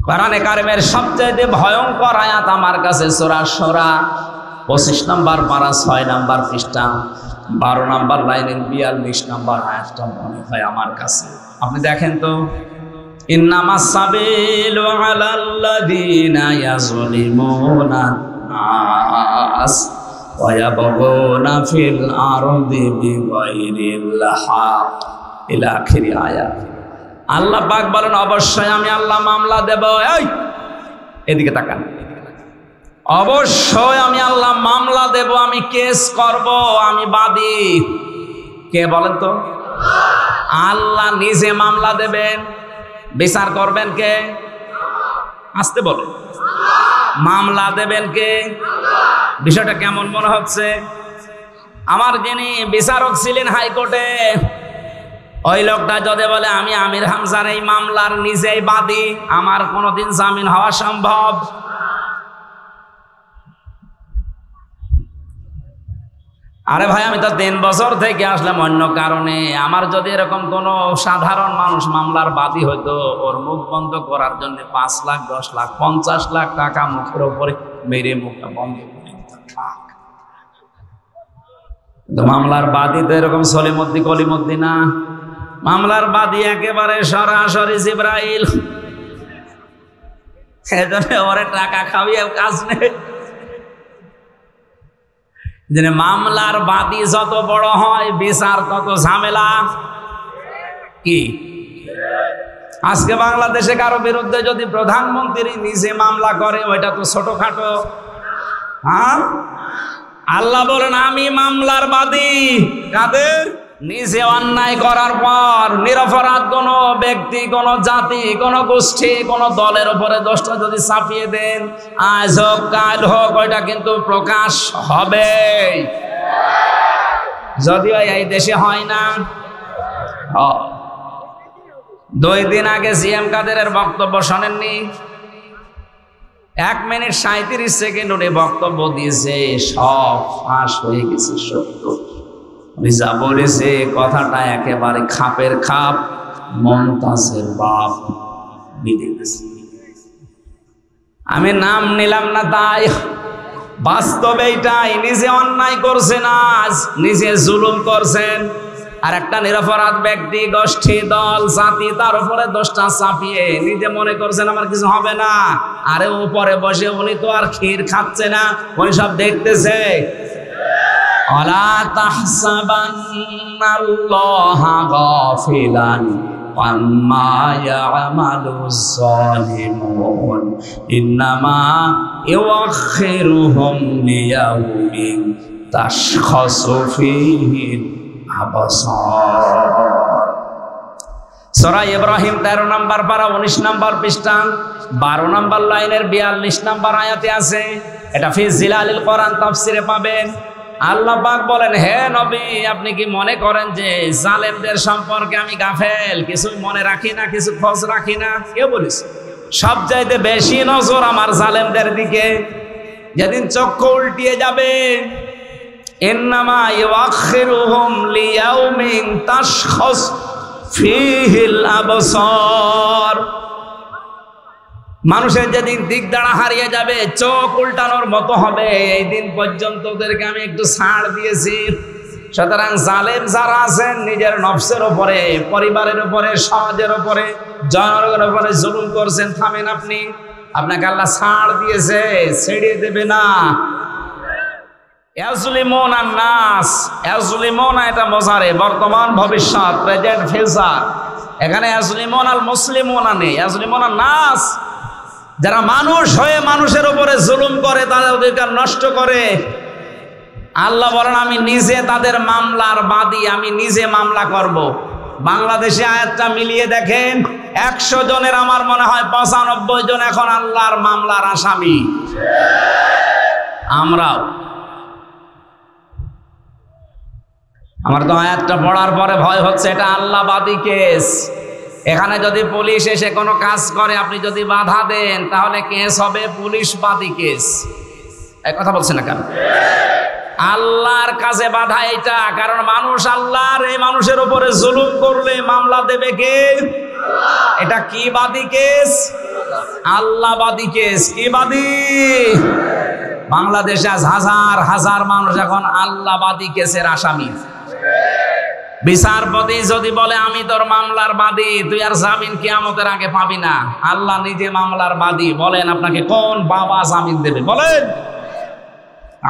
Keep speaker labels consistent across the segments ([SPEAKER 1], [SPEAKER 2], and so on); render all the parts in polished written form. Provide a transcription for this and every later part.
[SPEAKER 1] কোরআনে কারিমের সবচেয়ে ভয়ঙ্কর আয়াত আমার কাছে সূরা শুরা 25 নম্বর পারা 6 নম্বর পৃষ্ঠা 12 নম্বর লাইনের 42 নম্বর আয়াতটা মনে হয় আমার কাছে। আপনি দেখেন তো, ইন্নামাস সাবিলু আলাল্লাযীনা ইয়াযলিমুনা নাস ওয়া ইয়াবগুনা ফিল আরদি বিগাইরিল হক ইলা আখিরি আয়াত। আল্লাহ পাক বলেন, অবশ্যই আমি আল্লাহ মামলা দেব। এই এদিকে তাকান, অবশ্যই আমি আল্লাহ মামলা দেব, আমি কেস করব, আমি বাদী। কে বলেন তো? আল্লাহ নিজে মামলা দেবেন, বিচার করবেন কে? আসতে বলে, মামলা দেবেন কে? বিষয়টা কেমন মনে হচ্ছে? আমার যিনি বিচারক ছিলেন হাইকোর্টে, ওই লোকটা যদি বলে আমি আমির হামজার এই মামলার নিজেই বাদী, আমার কোনোদিন জামিন হওয়া সম্ভব? আরে ভাই, আমি তো 3 বছর থেকে আসলাম অন্য কারণে। আমার যদি এরকম কোনো সাধারণ মানুষ মামলার বাদী হইতো, ওর মুখ বন্ধ করার জন্য 5 লাখ 10 লাখ 50 লাখ টাকা মুখের উপরে মেরে মুখটা বন্ধ করে দিতাম। মামলার বাদী তো এরকম সলিমুদ্দি কলিমুদ্দি না। মামলার বাদী একেবারে সরাসরি জিবরাইল। এজন্য ওরে টাকা খাওয়িয়ে কাজ নেই। যে মামলার বাদী যত বড় হয়, বিচার তত ঝামেলা। কি আজকে বাংলাদেশে কারো বিরুদ্ধে যদি প্রধানমন্ত্রী নিজে মামলা করে, ওইটা তো ছোটখাটো। হ্যাঁ, আল্লাহ বলেন আমি মামলার বাদী। কাদের? নিজে অন্যায় করার পর নিরপরাধ কোনো ব্যক্তি, কোনো জাতি, কোনো গোষ্ঠী, কোনো দলের উপরে দোষটা যদি চাপিয়ে দেন, আজ হোক কাল হোক, ওইটা কিন্তু প্রকাশ হবে। যদিও এই দেশে হয় না। 2 দিন আগে সিএম কাদেরের বক্তব্য শোনেননি? 1 মিনিট 37 সেকেন্ড উনি বক্তব্য দিয়েছে, সব ফাঁস হয়ে গেছে। সত্য যা বলেছে কথাটা একেবারে খাপের খাপ। মমতাজের বাপ বিদে গেছে। আমি নাম নিলাম না তাই, বাস্তবে এইটাই। নিজে অন্যায় করছেন, আজ নিজে জুলুম করছেন, আর একটা নিরপরাধ ব্যক্তি, গোষ্ঠী, দল, জাতি, তার উপরে দোষটা চাপিয়ে নিজে মনে করছেন আমার কিছু হবে না। আরে উপরে বসে উনি তো আর ক্ষীর খাচ্ছে না, উনি সব দেখতেছে। ওয়ালা তাহসাবান্নাল্লাহা গাফিলান আম্মা ইয়ামালুজ যালিমুন ইন্নামা ইউআখিরুহুম লিয়াউমিন তাশখাসু ফীহিল আবসার। সূরা ইব্রাহিম 13 নম্বর পারা 19 নম্বর পৃষ্ঠা 12 নম্বর লাইনের 42 নম্বর আয়াতে আছে। এটা ফি জিলালিল কোরআন তাফসিরে পাবেন। আল্লাহ পাক বলেন, হে নবী, আপনি কি মনে করেন যে জালেমদের সম্পর্কে আমি গাফেল, কিছু মনে রাখি না, কিছু খোঁজ রাখি না? কে বলিস? সবচাইতে বেশি নজর আমার জালেমদের দিকে। যেদিন চক্ষু উল্টিয়ে যাবে, ইন্নামা ইউআখিরুহুম লিয়াউমিন তাশখাস ফীহিল আবসার। মানুষের যেদিন দিক দাঁড়া হারিয়ে যাবে, চোখ উল্টানোর মতো হবে, এই দিন পর্যন্ত ওদেরকে আমি একটু ছাড় দিয়েছি। সুতরাং জালেম যারা আছেন, নিজের নফসের উপরে, পরিবারের উপরে, সমাজের উপরে, জনগণের উপরে জুলুম করছেন, থামেন আপনি। আপনাকে আল্লাহ ছাড় দিয়েছে, ছেড়ে দেবে না। ইয়াজলিমুনা নাস, ইয়াজলিমুনা এটা মোজারে, বর্তমান ভবিষ্যৎ, প্রেজেন্ট ফিউচার। এখানে ইয়াজলিমুনাল মুসলিমুনা নেই, ইয়াজলিমুনা নাস। যারা মানুষ হয়ে মানুষের উপরে জুলুম করে, তাদের অধিকার নষ্ট করে, আল্লাহ বলেন আমি নিজে তাদের মামলার বাদী, আমি নিজে মামলা করব। বাংলাদেশে আয়াতটা মিলিয়ে দেখেন, 100 জনের আমার মনে হয় 95 জন এখন আল্লাহর মামলার আসামি। আমরাও। আমার তো আয়াতটা পড়ার পরে ভয় হচ্ছে, এটা আল্লাহবাদী কেস। এখানে যদি পুলিশ এসে কোনো কাজ করে, আপনি যদি বাধা দেন, তাহলে কেস হবে পুলিশবাদী কেস। এই কথা বলছে না কেন? আল্লাহর কাছে বাধা এটা, কারণ মানুষ আল্লাহর, এই মানুষের উপরে জুলুম করলে মামলা দেবে কে? এটা কি বাদী কেস? আল্লাহবাদী কেস। কি বাদী? বাংলাদেশে আজ হাজার হাজার মানুষ এখন আল্লাহবাদী কেসের আসামি। বিচারপতি যদি বলে আমি তোর মামলার বাদী, তুই আর জামিন কিয়ামতের আগে পাবি না, আল্লাহ নিজে মামলার বাদী, বলেন আপনাকে কোন বাবা জামিন দেবে? বলেন।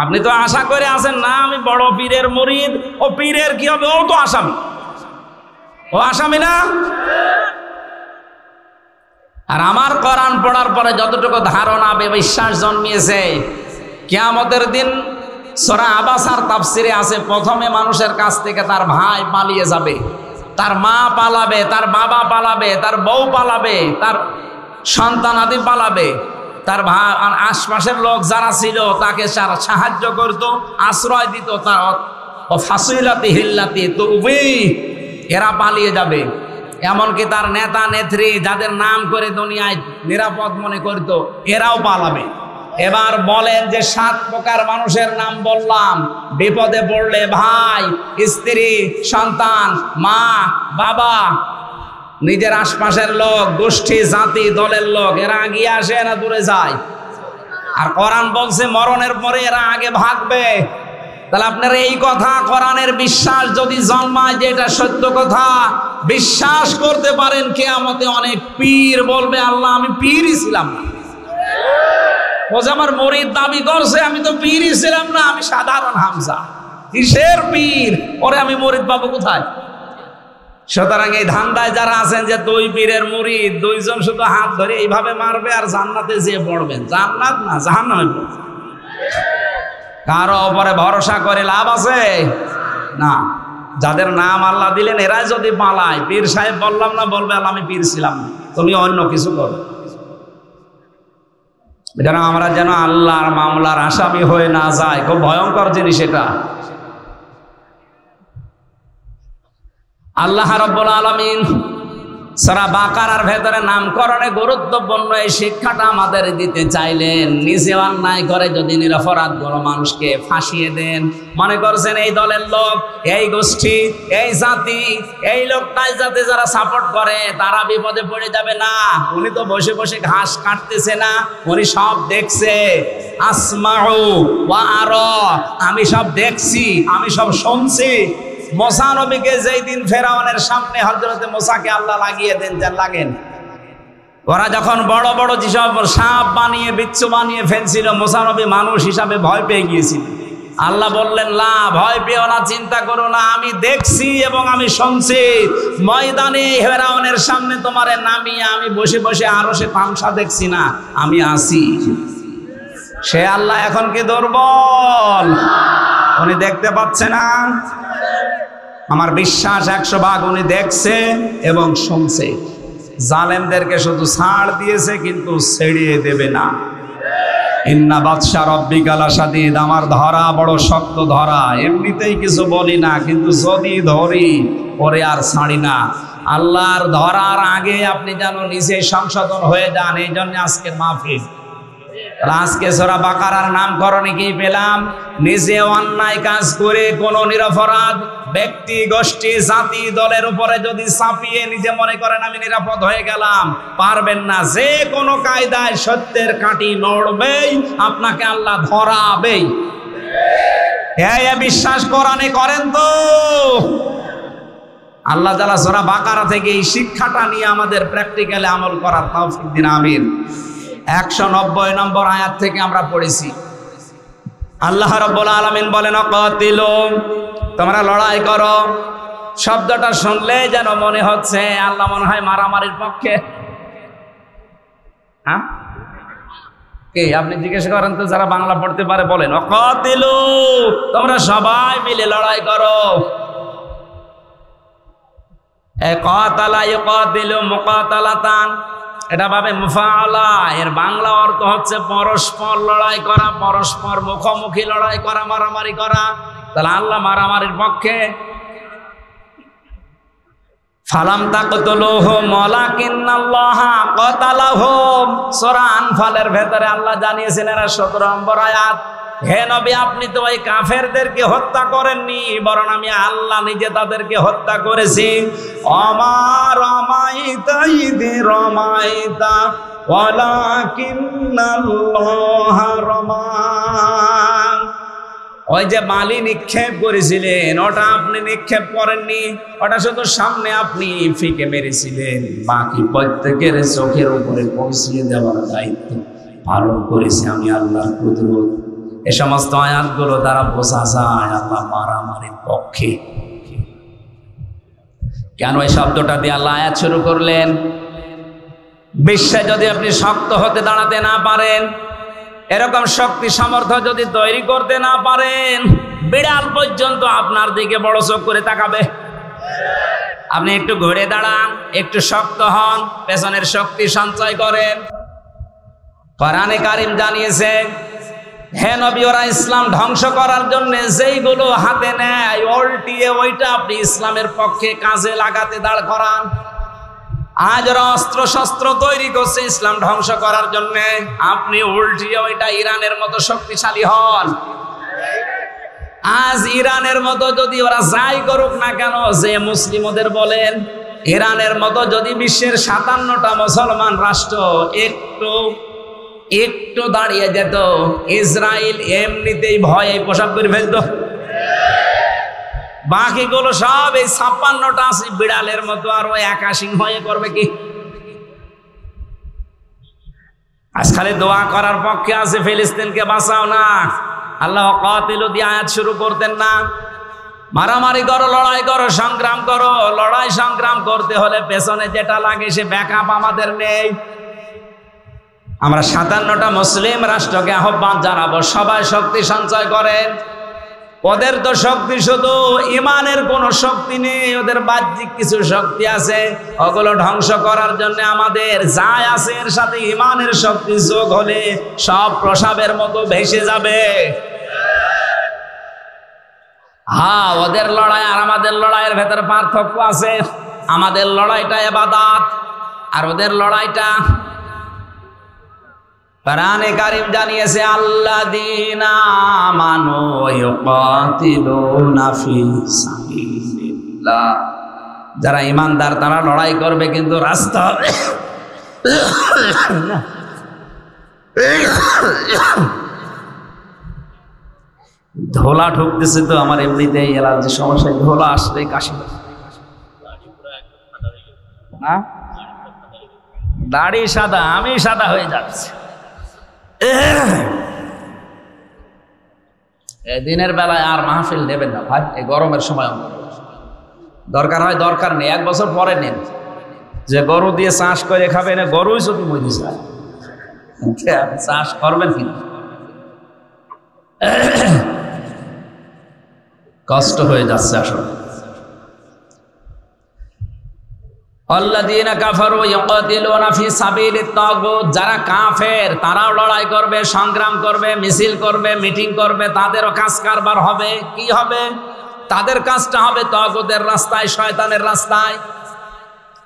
[SPEAKER 1] আপনি তো আশা করে আছেন না আমি বড় পীরের মুরিদ, ও পীরের কি হবে? ও তো আসামি, ও আসামি না? আর আমার কোরআন পড়ার পরে যতটুকু ধারণা বিশ্বাস জন্মিয়েছে, কিয়ামতের দিন সূরা আবাসার তাফসিরে আছে, প্রথমে মানুষের কাছ থেকে তার ভাই পালিয়ে যাবে, তার মা পালাবে, তার বাবা পালাবে, তার বউ পালাবে, তার সন্তানাদি পালাবে, তার আশপাশের লোক যারা ছিল তাকে সাহায্য করত, আশ্রয় দিত, তার ফাসিলাতি হিল্লাতি তুবি, এরা পালিয়ে যাবে। এমনকি তার নেতা নেত্রী যাদের নাম করে দুনিয়ায় নিরাপদ মনে করত, এরাও পালাবে। এবার বলেন যে 7 প্রকার মানুষের নাম বললাম, বিপদে পড়লে ভাই, স্ত্রী, সন্তান, মা, বাবা, নিজের আশপাশের লোক, গোষ্ঠী, জাতি, দলের লোক, এরা এগিয়ে আসে না দূরে যায়? আর কোরআন বলছে মরণের পরে এরা আগে ভাগবে। তাহলে আপনার এই কথা, কোরআনের বিশ্বাস যদি জন্মায় যে এটা সত্য কথা, বিশ্বাস করতে পারেন কিয়ামতে অনেক পীর বলবে আল্লাহ আমি পীরই ছিলাম না। ও যে আমার মুরিদ দাবি করছে, আমি তো পীরই ছিলাম না, আমি সাধারণ হামজা। কিসের পীর? ওরে আমি মুরিদ পাবো কোথায়? সুতরাং এই ধান্দায় যারা আছেন যে দুই পীরের মুরিদ, দুইজন শুধু হাত ধরে এইভাবে মারবে আর জান্নাতে যেয়ে পড়বেন, জান্নাত না জাহান্নামে পড়বে। কারো উপরে ভরসা করে লাভ আছে না। যাদের নাম আল্লাহ দিলেন এরাই যদি পালায়, পীর সাহেব বললাম না, বলবে আল্লাহ আমি পীর ছিলাম না, তুমি অন্য কিছু করো। যেন আমরা যেন আল্লাহর মামলার আসামি হয়ে না যায়, খুব ভয়ঙ্কর জিনিস এটা। আল্লাহ রাব্বুল আলামিন সূরা বাকারার ভেতরে নামকরণে গুরুত্বপূর্ণ এই শিক্ষাটা আমাদের দিতে চাইলেন। নিজে অন্যায় করে যদি নিরপরাধ বড় মানুষকে ফাঁসিয়ে দেন, মনে করছেন এই দলের লোক, এই গোষ্ঠী, এই জাতি, এই লোকটাই যাতে যারা সাপোর্ট করে তারা বিপদে পড়ে যাবে না। উনি তো বসে বসে ঘাস কাটতেছে না, উনি সব দেখছে। আসমাউ ওয়া আরা, আমি সব দেখছি, আমি সব শুনছি। মুসা নবীকে যেই দিন ফেরাউনের সামনে হযরতে মুসাকে আল্লাহ লাগিয়ে দেন, যান লাগেন, ওরা যখন বড় বড় যেসব সাপ বানিয়ে বিচ্ছু বানিয়ে ফেলছিল, মুসা নবী মানুষ হিসাবে ভয় পেয়ে গিয়েছিল। আল্লাহ বললেন না, ভয় পেও না, চিন্তা করো না, আমি দেখছি এবং আমি শুনছি। ময়দানে ফেরাউনের সামনে তোমারে নামিয়ে আমি বসে বসে আরশে তামসা দেখছি না, আমি আছি। সে আল্লাহ এখন কি দুর্বল? উনি দেখতে পাচ্ছে না? আমার বিশ্বাস 100 ভাগ উনি দেখছে এবং শুনছে। জালেমদেরকে শুধু ছাড় দিয়েছে, কিন্তু ছেড়িয়ে দেবে না। ইন্না বাদশা রব্বিকা লাশাদীদ, আমার ধরা বড় শক্ত ধরা। এমনিতেই কিছু বলি না, কিন্তু যদি ধরি পরে আর ছাড়ি না। আল্লাহর ধরার আগে আপনি যেন নিজে সংশোধন হয়ে যান, এই জন্য আজকের মাহফিল। আজকে সূরা বাকারার নামকরণে কি পেলাম? নিজে অন্যায় কাজ করে কোন নিরপরাধ ব্যক্তি, গোষ্ঠী, জাতি, দলের উপরে যদি চাপিয়ে নিজে মনে করেন আমি নিরাপদ হয়ে গেলাম, পারবেন না। যে কোনো কায়দায় সত্যের কাঁটি নড়বেই, আপনাকে আল্লাহ ধরাবেই। এই বিশ্বাস কোরআনে করেন তো? আল্লাহ তাআলা সূরা বাকারা থেকে এই শিক্ষাটা নিয়ে আমাদের প্র্যাকটিক্যালি আমল করার তৌফিক দিন, আমিন। 190 নম্বর আয়াত থেকে আমরা পড়েছি। আল্লাহ রাব্বুল আলামিন বলেন অকাতিলু, তোমরা লড়াই করো। শব্দটা শুনলে যেন মনে হচ্ছে আল্লাহ মনে হয় মারামারির পক্ষে। হ্যাঁ, কে আপনি জিজ্ঞেস করেন তো, যারা বাংলা পড়তে পারে বলেন অকাতিলু, তোমরা সবাই মিলে লড়াই করো। কাতালা ইউকাতিলু মুকাতালাতান, এটা ভাবে মুফাআলা, এর বাংলা অর্থ হচ্ছে পরস্পর লড়াই করা, পরস্পর মুখোমুখি লড়াই করা, মারামারি করা। তাহলে আল্লাহ মারামারির পক্ষে। ফালাম তাকতুলুহুম ওয়ালাকিন্নাল্লাহা কাতালাহুম, সূরা আনফালের ভেতরে আল্লাহ জানিয়েছেন, এরা 17 নম্বর আয়াত, হে নবী আপনি তো ওই কাফেরদেরকে হত্যা করেননি, বরং আমি আল্লাহ নিজে তাদেরকে হত্যা করেছি। অমা রমাইতা ইদ রমাইতা ওয়ালাকিন্নাল্লাহা রামা। ওই যে বালি নিক্ষেপ করেছিলেন ওটা আপনি নিক্ষেপ করেননি, ওটা শুধু সামনে আপনি ফিকে মেরেছিলেন, বাকি প্রত্যেকের চোখের উপরে পৌঁছিয়ে দেওয়ার দায়িত্ব পালন করেছি আমি আল্লাহর কুদরত। এ সমস্ত আয়াতগুলো দ্বারা বোঝা যায় আল্লাহ মারামারির পক্ষে। কেন এই শব্দটা দিয়ে আল্লাহ আয়াত শুরু করলেন? বিশ্বে যদি আপনি শক্ত হতে দাঁড়াতে না পারেন, এরকম শক্তি সামর্থ্য যদি তৈরি করতে না পারেন, বিড়াল পর্যন্ত আপনার দিকে বড় চোখ করে তাকাবে। আপনি একটু ঘুরে দাঁড়ান, একটু শক্ত হন, পেছনের শক্তি সঞ্চয় করেন। কোরআনে কারীম জানিয়েছে, হে নবী, ওরা ইসলাম ধ্বংস করার জন্য যেইগুলো হাতে নেয় উল্টিয়ে ওইটা আপনি ইসলামের পক্ষে কাজে লাগাতে দাঁড় করান। আজ ওরা অস্ত্র শস্ত্র তৈরি করছে ইসলাম ধ্বংস করার জন্য, আপনি উল্টিয়ে ওইটা ইরানের মতো শক্তিশালী হন। আজ ইরানের মতো যদি ওরা যাই করুক না কেন, যে মুসলিম ওদের বলেন, ইরানের মতো যদি বিশ্বের 57টা মুসলমান রাষ্ট্র একটু দাঁড়িয়ে যেত, ইসরায়েল এমনিতেই ভয়ে পোশাক করে ফেলত। বাকিগুলো সব এই 56টা আছে বিড়ালের মতো, আর ওই 81 হয়ে করবে কি? আজ খালি দোয়া করার পক্ষে আছে ফিলিস্তিনকে বাঁচাও না, আল্লাহ কাতিলু দিয়ে আয়াত শুরু করতেন না। মারামারি করো, লড়াই করো, সংগ্রাম করো। লড়াই সংগ্রাম করতে হলে পেছনে যেটা লাগে সে ব্যাকআপ আমাদের নেই। আমরা 57টা মুসলিম রাষ্ট্রকে আহ্বান জানাবো, সবাই শক্তি সঞ্চয় করেন। ওদের তো শক্তি শুধু ইমানের কোনো শক্তি নেই, ওদের বাহ্যিক কিছু শক্তি আছে, ওগুলো ধ্বংস করার জন্য আমাদের যা আছে এর সাথে ইমানের শক্তি যোগ হলে সব প্রসাবের মতো ভেসে যাবে। হ্যাঁ, ওদের লড়াই আর আমাদের লড়াইয়ের ভেতরে পার্থক্য আছে। আমাদের লড়াইটা ইবাদত আর ওদের লড়াইটা, কোরআনে কারীম জানিয়েছে, আল্লাযীনা আমানু ইউকাতিলুনা ফি সাবিলিল্লাহ, যারা ঈমানদার তারা লড়াই করবে কিন্তু রাস্তা ধোলা ঢুকতেছে তো আমার এমনিতেই অ্যালার্জি সমস্যা, ধোলা আসলে কাশি না, দাড়ি সাদা, আমি সাদা হয়ে যাচ্ছে। দিনের বেলায় আর মাহফিল নেবেন না ভাই, এই গরমের সময় দরকার হয়, দরকার নেই, 1 বছর পরে নেন। যে গরু দিয়ে চাষ করে খাবে না, গরুই যদি মরে যায়, চাষ করবেন কিন্তু কষ্ট হয়ে যাচ্ছে আসলে। আল্লাযীনা কাফারু ইয়াকাতিলুনা ফি সাবিলিত তাগুত, যারা কাফের তারাও লড়াই করবে, সংগ্রাম করবে, মিছিল করবে, মিটিং করবে, তাদেরও কাজ কারবার হবে। কি হবে? তাদের কাজটা হবে তাগুতের রাস্তায়, শয়তানের রাস্তায়।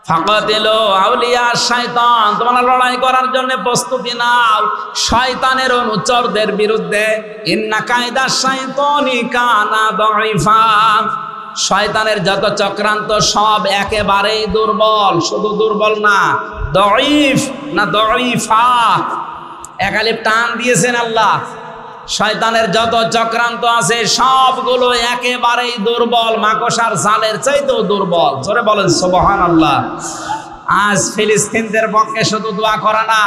[SPEAKER 1] ফাকাতিলু আউলিয়া শাইতান, তোমরা লড়াই করার জন্য প্রস্তুতি নাও শয়তানের অনুচরদের বিরুদ্ধে। ইন্না কায়দা শাইতানি কানা দাঈফা, শয়তানের যত চক্রান্ত সব একেবারেই দুর্বল। শুধু দুর্বল না, দাঈফ না, দাঈফা, একালিপ টান দিয়েছেন আল্লাহ। শয়তানের যত চক্রান্ত আছে সবগুলো একেবারেই দুর্বল, মাকড়সার জালের চাইতেও দুর্বল। জোরে বলেন সুবহানাল্লাহ। আজ ফিলিস্তিনদের পক্ষে শুধু দোয়া করা না,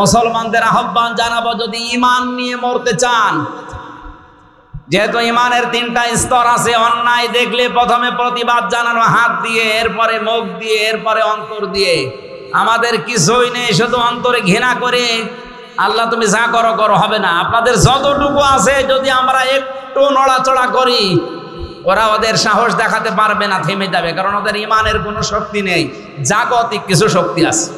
[SPEAKER 1] মুসলমানদের আহ্বান জানাবো, যদি ঈমান নিয়ে মরতে চান, যেহেতু ঈমানের 3টা স্তর আছে, অন্যায় দেখলে প্রথমে প্রতিবাদ জানানো হাত দিয়ে, এরপরে মুখ দিয়ে, এরপরে অন্তর দিয়ে। আমাদের কিছুই নেই, শুধু অন্তরে ঘৃণা করে আল্লাহ তুমি যা করো করো, হবে না। আপনাদের যতটুকু আছে যদি আমরা একটু নড়াচড়া করি, ওরা ওদের সাহস দেখাতে পারবে না, থেমে যাবে, কারণ ওদের ঈমানের কোনো শক্তি নেই, জাগতিক কিছু শক্তি আছে।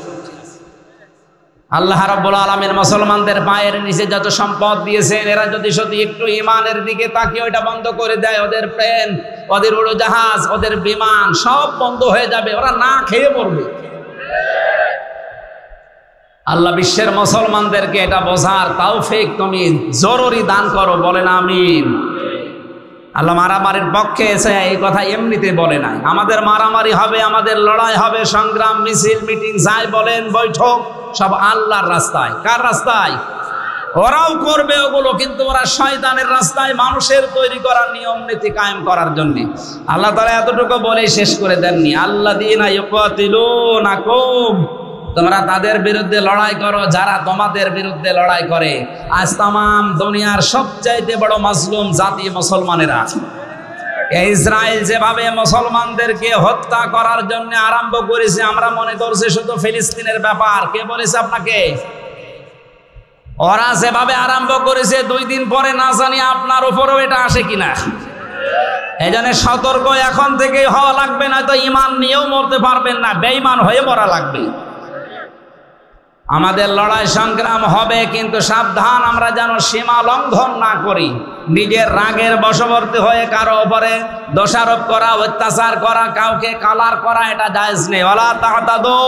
[SPEAKER 1] আল্লাহ রাব্বুল আলামিন মুসলমানদের পায়ের নিচে যত সম্পদ দিয়েছেন, এরা যদি শুধু একটু ঈমানের দিকে তাকিয়ে ওইটা বন্ধ করে দেয়, ওদের প্লেন, ওদের উড়োজাহাজ, ওদের বিমান সব বন্ধ হয়ে যাবে, ওরা না খেয়ে পড়বে। আল্লাহ বিশ্বের মুসলমানদেরকে এটা বোঝার তৌফিক তুমি জরুরি দান করো, বলেন আমিন। আল্লাহ মারামারির পক্ষে এসে এই কথা এমনিতে বলে নাই। আমাদের মারামারি হবে, আমাদের লড়াই হবে, সংগ্রাম, মিছিল, মিটিং, যাই বলেন, বৈঠক, সব আল্লাহর রাস্তায়। কার রাস্তায়? ওরাও করবে ওগুলো, কিন্তু ওরা শয়তানের রাস্তায়, মানুষের তৈরি করার নিয়ম নীতি কায়েম করার জন্য। আল্লাহ তাআলা এতটুকু বলেই শেষ করে দেননি, আল্লাযীনা ইউকাতিলুনাকুম, তোমরা তাদের বিরুদ্ধে লড়াই করো যারা তোমাদের বিরুদ্ধে লড়াই করে। আজ তামাম দুনিয়ার সবচাইতে বড় মাজলুম জাতি মুসলমানেরা। ইসরায়েল যেভাবে মুসলমানদেরকে হত্যা করার জন্য আরম্ভ করেছে, আমরা মনে করছি শুধু ফিলিস্তিনের ব্যাপার। কে বলেছে আপনাকে? ওরা যেভাবে আরম্ভ করেছে 2 দিন পরে না জানি আপনার উপরেও এটা আসে কিনা। এই জন্য সতর্ক এখন থেকেই হওয়া লাগবে, না তো ঈমান নিয়েও মরতে পারবেন না, বেঈমান হয়ে মরা লাগবে। আমাদের লড়াই সংগ্রাম হবে, কিন্তু সাবধান আমরা যেন সীমা লঙ্ঘন না করি। নিজের রাগের বশবর্তী হয়ে কারো উপরে দোষারোপ করা, অত্যাচার করা, কাউকে কালার করা, এটা জায়েজ নেই। ওয়ালা তা'তাদু,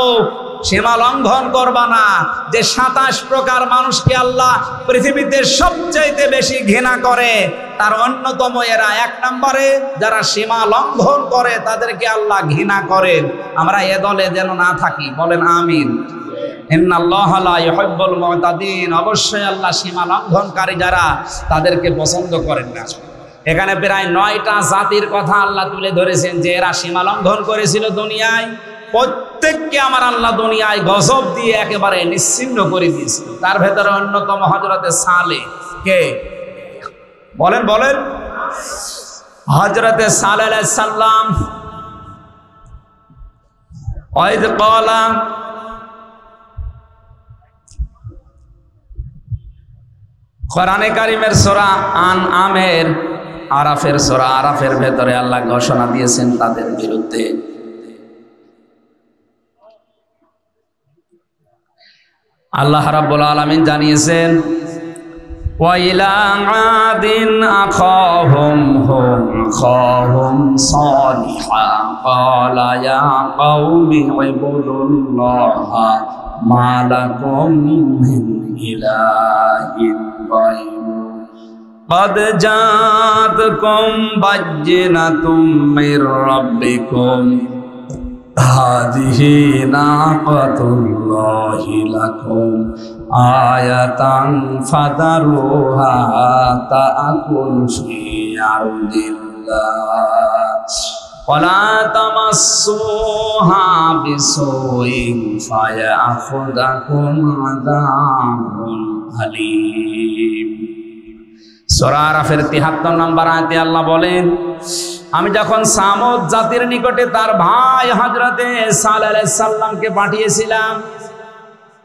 [SPEAKER 1] সীমা লঙ্ঘন করবা না। যে 27 প্রকার মানুষকে আল্লাহ পৃথিবীতে সবচাইতে বেশি ঘৃণা করে, তার অন্যতম এরা। 1 নম্বরে যারা সীমা লঙ্ঘন করে তাদেরকে আল্লাহ ঘৃণা করেন। আমরা এ দলে যেন না থাকি, বলেন আমিন। ইন্নাল্লাহা লা ইউহিব্বুল মুতাদিন, অবশ্যই আল্লাহ সীমা লঙ্ঘনকারী যারা, তাদেরকে পছন্দ করেন না। এখানে প্রায় 9টা জাতির কথা আল্লাহ তুলে ধরেছেন যে এরা সীমা লঙ্ঘন করেছিল দুনিয়ায়। প্রত্যেককে আমার আল্লাহ দুনিয়ায় গজব দিয়ে একেবারে নিশ্চিহ্ন করে দিয়েছিল। তার ভেতরে অন্যতম হযরতে সালেহ। কে? বলেন বলেন। হযরতে সালেহ আলাইহিস সালাম, ওয়াইদ ক্বালা, কোরআনে কারিমের সূরা আনআমের আরাফের সূরা আরাফের ভেতরে আল্লাহ ঘোষণা দিয়েছেন তাদের বিরুদ্ধে। আল্লাহ রাব্বুল আলামিন জানিয়েছেন, ওয়া ইলা আদিন আখাহুম সালিহা ক্বালা ইয়া কওমি ইবুদুল্লাহা মা লাকুম মিন ইলাহিন গায়রুহু قد جاءتكم بينة من ربكم هذه ناقة الله لكم آية فذروها تأكل في أرض الله ولا تمسوها بسوء فيأخذكم عذاب أليم। সূরা আরাফের ৭৩ নম্বর আয়াতে আল্লাহ বলেন, আমি যখন সামুদ জাতির নিকটে তার ভাই হযরতে সালেহ আলাইহিস সালামকে পাঠিয়েছিলাম,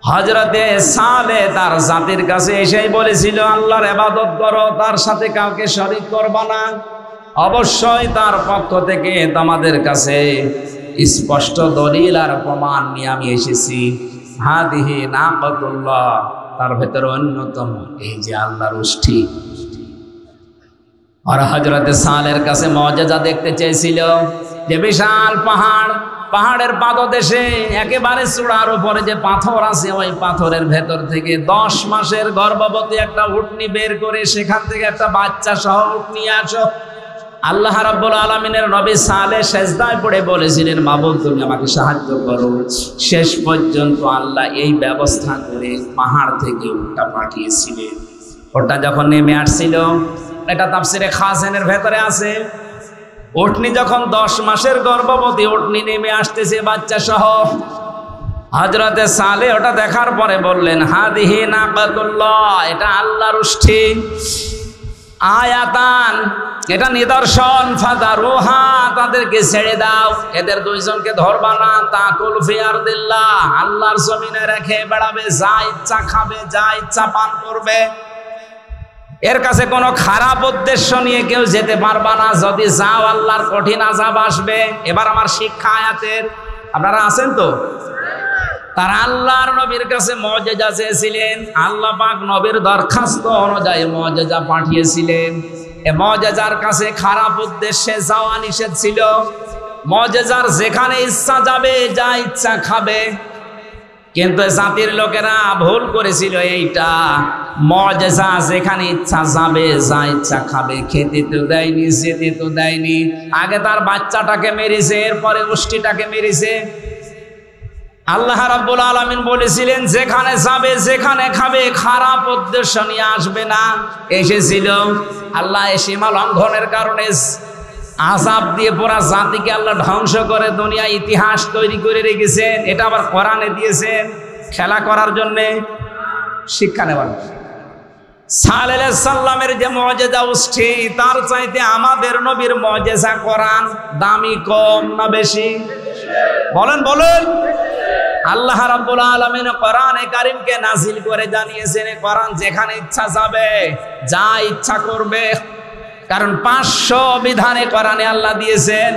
[SPEAKER 1] হযরতে সালেহ তার জাতির কাছে এসেই বলেছিল, আল্লাহর ইবাদত করো, তার সাথে কাউকে শরীক করবা না। অবশ্যই তার পক্ষ থেকে তোমাদের কাছে স্পষ্ট দলিল আর প্রমাণ নিয়ে আমি এসেছি। হাদিহি নাকাতুল্লাহ, তার ভেতরে অন্যতম এই যে আল্লাহর উষ্ঠি। আর হযরতে সালেহর কাছে মুআজিজা দেখতে চেয়েছিল, যে বিশাল পাহাড়, পাহাড়ের পাদদেশে একেবারে চূড়ার উপরে যে পাথর আছে, ওই পাথরের ভেতর থেকে 10 মাসের গর্ভবতী একটা উটনি বের করে সেখান থেকে একটা বাচ্চা সহ উটনি আসো। আল্লাহ রাব্বুল আলামিনের নবী সালেহ সেজদায় পড়ে বলেছিলেন, মাবুদ তুমি আমাকে সাহায্য করো। শেষ পর্যন্ত আল্লাহ এই ব্যবস্থা করে পাহাড় থেকে উটটা পাঠিয়েছিলেন। ওটা যখন নেমে আসছিল, এটা তাফসিরে খাসেনের ভেতরে আছে, উটনি যখন 10 মাসের গর্ভবতী উটনি নেমে আসতেছে বাচ্চা সহ, হযরতে সালেহ ওটা দেখার পরে বললেন, হাদিহি নাকাতুল্লাহ, এটা আল্লাহর উষ্ঠি। আয়াতান, এটা নিদর্শন। ফাদারুহা, তাদেরকে ছেড়ে দাও, এদের 2 জনকে ধরবা না। তাকুল ফি আরদিল্লাহ, আল্লাহর জমিনে রেখে বেড়াবে, যা ইচ্ছা খাবে, যা ইচ্ছা পান করবে। এর কাছে কোনো খারাপ উদ্দেশ্য নিয়ে কেউ যেতে পারবা না। যদি যাও আল্লাহর কঠিন আযাব আসবে। এবার আমার শিক্ষা আয়াতের, আপনারা আছেন তো? তারা আল্লাহর নবীর কাছে মুআজিজা চেয়েছিলেন, আল্লাহ পাক নবীর দরখাস্ত অনুযায়ী মুআজিজা পাঠিয়েছিলেন। এই মুআজিজার কাছে খারাপ উদ্দেশ্যে যাওয়া নিষেধ ছিল। মুআজিজার যেখানে ইচ্ছা যাবে, যা ইচ্ছা খাবে। কিন্তু জাতির লোকেরা ভুল করেছিল এইটা, মুআজিজা যেখানে ইচ্ছা যাবে, যা ইচ্ছা খাবে, খেতে তো দেয়নি, যেতে তো দেয়নি। আগে তার বাচ্চাটাকে মেরেছে, এরপরে উষ্টিটাকে মেরেছে। আল্লাহ রাব্বুল আলামিন বলেছিলেন যেখানে যাবে যেখানে খাবে খারাপ উদ্দেশ্য নিয়ে আসবে না। এসেছিল আল্লাহ সীমা লঙ্ঘনের কারণে আযাব দিয়ে পুরা জাতিকে আল্লাহ ধ্বংস করে দুনিয়া ইতিহাস তৈরি করে রেখেছেন। এটা আবার কোরআনে দিয়েছেন খেলা করার জন্য, শিক্ষা নেওয়ার। সালেহ আলাইহিস সালামের যে মুজিজা উষ্ঠি তার চাইতে আমাদের নবীর মুজিজা কোরআন দামি কম না বেশি? বলেন বলেন। আল্লাহ রাব্বুল আলামিন কোরআনে কারীমকে নাযিল করে জানিয়েছেন কোরআন যেখানে ইচ্ছা যাবে, যা ইচ্ছা করবে। কারণ 500 বিধানে কোরআনে আল্লাহ দিয়েছেন।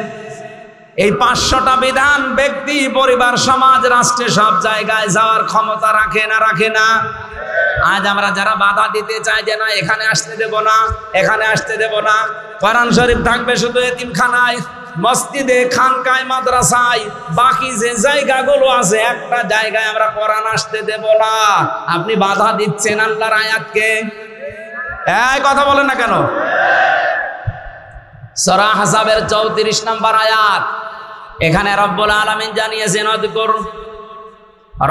[SPEAKER 1] এই 500টা বিধান ব্যক্তি, পরিবার, সমাজ, রাষ্ট্রে সব জায়গায় যাওয়ার ক্ষমতা রাখে না রাখে না? আজ আমরা যারা বাধা দিতে চাই যে না এখানে আসতে দেব না, এখানে আসতে দেব না, কোরআন শরীফ থাকবে শুধু এতিমখানায়, মসজিদে, খানকায়, মাদ্রাসায়, বাকি যে জায়গাগুলো আছে একটা জায়গায় আমরা কোরআন আসতে দেব না। আপনি বাধা দিচ্ছেন আল্লাহর আয়াতকে। এই কথা বলেন না কেন? সূরা আহজাবের 34 নম্বর আয়াত, এখানে রব্বুল আলামিন জানিয়েছেন আযকুর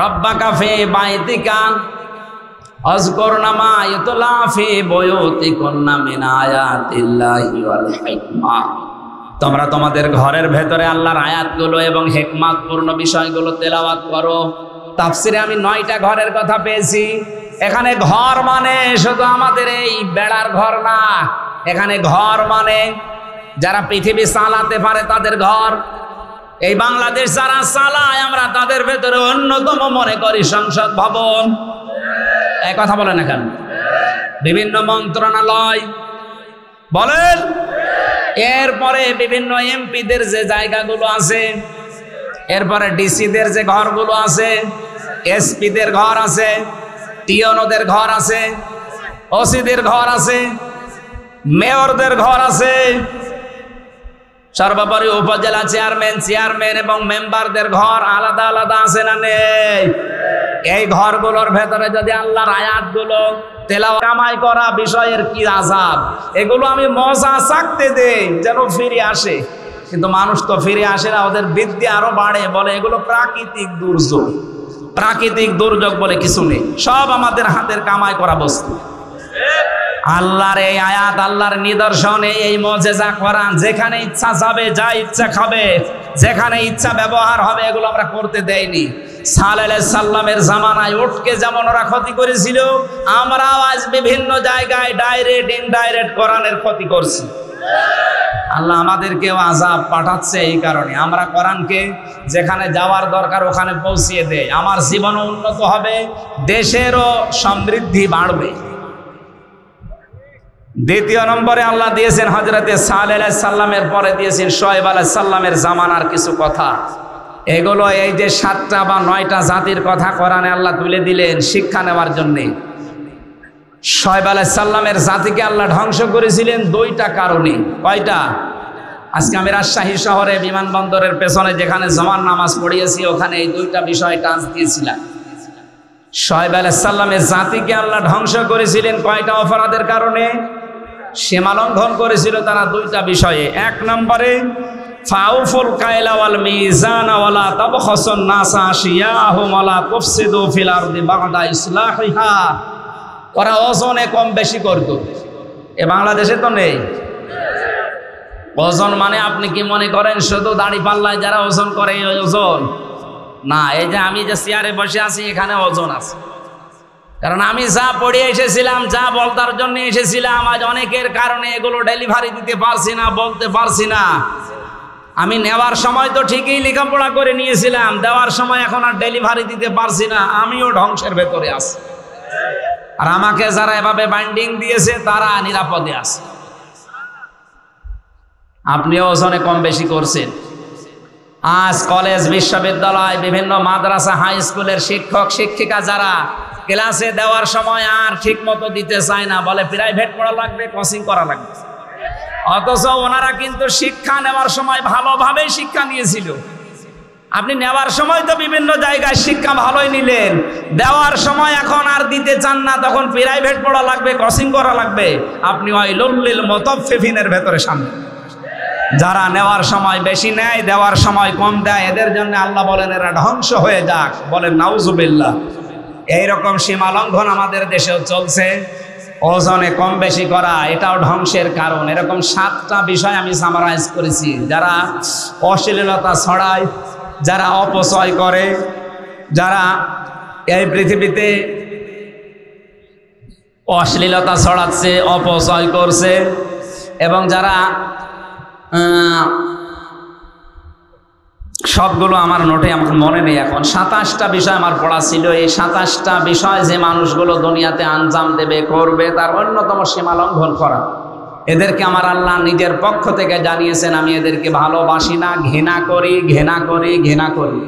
[SPEAKER 1] রাব্বাকা ফি বাইতিকা আযকুরনা মা ইউতলা ফি বুয়ুতিকুন্না মিন আয়াতিল্লাহি ওয়াল হিকমা। তোমরা তোমাদের ঘরের ভেতরে আল্লাহর আয়াতগুলো এবং হিকমতপূর্ণ বিষয়গুলো তেলাওয়াত করো। তাফসিরে আমি 9টা ঘরের কথা পেয়েছি। এখানে ঘর মানে শুধু আমাদের এই বেড়ার ঘর না, এখানে ঘর মানে যারা পৃথিবী চালাতে পারে তাদের ঘর। এই বাংলাদেশ যারা চালায় আমরা তাদের ভেতরে অন্যতম মনে করি সংসদ ভবন। এই কথা বলেন না কেন? বিভিন্ন মন্ত্রণালয় বলেন, এরপরে বিভিন্ন এমপিদের যে জায়গাগুলো আছে, এরপরে ডিসিদের যে ঘরগুলো আছে, এসপিদের ঘর আছে, টিওনোদের ঘর আছে, ওসিদের ঘর আছে, মেয়রদের ঘর আছে, সর্বোপরি উপজেলা চেয়ারম্যান এবং মেম্বারদের ঘর আলাদা আলাদা আছে না নেই? এই ঘরগুলোর ভেতরে যদি আল্লাহর আয়াতগুলো তেলাওয়াত কামাই করা বিষয়ের কি আযাব, এগুলো আমি মজা চাকতে দেই যেন ফিরে আসে, কিন্তু মানুষ তো ফিরে আসে না, ওদের বৃদ্ধি আরো বাড়ে, বলে এগুলো প্রাকৃতিক দুর্যোগ। প্রাকৃতিক দুর্যোগ বলে কিছু নেই, সব আমাদের হাতের কামাই করা বস্তু। আল্লাহর এই আয়াত, আল্লাহর নিদর্শন, এই মুজিজা কোরআন যেখানে ইচ্ছা যাবে, যা ইচ্ছা খাবে, যেখানে ইচ্ছা ব্যবহার হবে, এগুলো আমরা করতে দেইনি। সালেহ আলাইহিস সালামের জামানায় উটকে যেমন ওরা ক্ষতি করেছিল, আমরাও আজ বিভিন্ন জায়গায় ডাইরেক্ট ইনডাইরেক্ট কোরআনের ক্ষতি করছি। আল্লাহ আমাদেরকেও আযাব পাঠাচ্ছে এই কারণে। আমরা কোরআনকে যেখানে যাওয়ার দরকার ওখানে পৌঁছিয়ে দেই, আমার জীবনও উন্নত হবে, দেশেরও সমৃদ্ধি বাড়বে। দ্বিতীয় নম্বরে আল্লাহ দিয়েছেন হযরতে সালেহ আলাইহিস সালামের পরে দিয়েছেন শুআয়ব আলাইহিস সালামের জামানার কিছু কথা। এগুলো এই যে 7টা বা 9টা জাতির কথা কোরআনে আল্লাহ তুলে দিলেন শিক্ষা নেওয়ার জন্যে। শুআয়ব আলাইহিস সালামের জাতিকে আল্লাহ ধ্বংস করেছিলেন 2টা কারণে। কয়টা? আজকে আমি রাজশাহী শহরে বিমানবন্দরের পেছনে যেখানে জমার নামাজ পড়িয়েছি ওখানে এই 2টা বিষয় টাচ দিয়েছিলাম। শুআয়ব আলাইহিস সালামের জাতিকে আল্লাহ ধ্বংস করেছিলেন কয়টা অপরাধের কারণে? সীমা লঙ্ঘন করেছিল তারা 2টা বিষয়ে। 1 নম্বরে ফাউফুল কায়লা ওয়াল মিজান ওয়ালা তাবখাসুন নাসা আশিয়াহুম ওয়ালা তুফসিদু ফিল আরদি বা'দা ইসলাহিহা। ওরা ওজনে কম বেশি করত, এ বাংলাদেশে তো নেই। ওজন মানে আপনি কি মনে করেন শুধু দাড়ি পাল্লায় যারা ওজন করে এই ওজন? না, এই যে আমি যে চেয়ারে বসে আছি এখানে ওজন আছে, কারণ আমি যা পড়ে এসেছিলাম, যা বলতার জন্য এসেছিলাম, আজ অনেকের কারণে এগুলো ডেলিভারি দিতে পারছি না, বলতে পারছি না। আমি নেওয়ার সময় তো ঠিকই লেখাপড়া করে নিয়েছিলাম, দেওয়ার সময় এখন আর ডেলিভারি দিতে পারছি না, আমিও ধ্বংসের ভেতরে আছি। আর আমাকে যারা এভাবে বাইন্ডিং দিয়েছে তারা নিরাপদে আছে। আপনিও ওজনে কম বেশি করছেন। আজ কলেজ, বিশ্ববিদ্যালয়, বিভিন্ন মাদ্রাসা, হাই স্কুলের শিক্ষক শিক্ষিকা যারা ক্লাসে দেওয়ার সময় আর ঠিক মতো দিতে চায় না, বলে প্রাইভেট পড়া লাগবে, কোচিং করা লাগবে। অথচ ওনারা কিন্তু শিক্ষা নেওয়ার সময় ভালোভাবে শিক্ষা নিয়েছিল। আপনি নেওয়ার সময় তো বিভিন্ন জায়গায় শিক্ষা ভালোই নিলেন, দেওয়ার সময় এখন আর দিতে চান না, তখন প্রাইভেট পড়া লাগবে, কোচিং করা লাগবে। আপনি ওই লুল্লিল মুতাফফিফিনের ভেতরে সামনে। যারা নেওয়ার সময় বেশি নেয়, দেওয়ার সময় কম দেয়, এদের জন্য আল্লাহ বলেন এরা ধ্বংস হয়ে যাক। বলেন নাউজুবিল্লাহ। এইরকম সীমা লঙ্ঘন আমাদের দেশেও চলছে। ওজনে কম বেশি করা এটাও ধ্বংসের কারণ। এরকম 7টা বিষয় আমি সামারাইজ করেছি। যারা অশ্লীলতা ছড়ায়, যারা অপচয় করে, যারা এই পৃথিবীতে অশ্লীলতা ছড়াচ্ছে, অপচয় করছে, এবং যারা সবগুলো আমার নোটে আমার মনে নেই এখন। 27টা বিষয় আমার পড়া ছিল। এই 27টা বিষয় যে মানুষগুলো দুনিয়াতে আঞ্জাম দেবে, করবে, তার অন্যতম সীমা লঙ্ঘন করা। এদেরকে আমার আল্লাহ নিজের পক্ষ থেকে জানিয়েছেন, আমি এদেরকে ভালোবাসি না, ঘৃণা করি, ঘৃণা করি, ঘৃণা করি।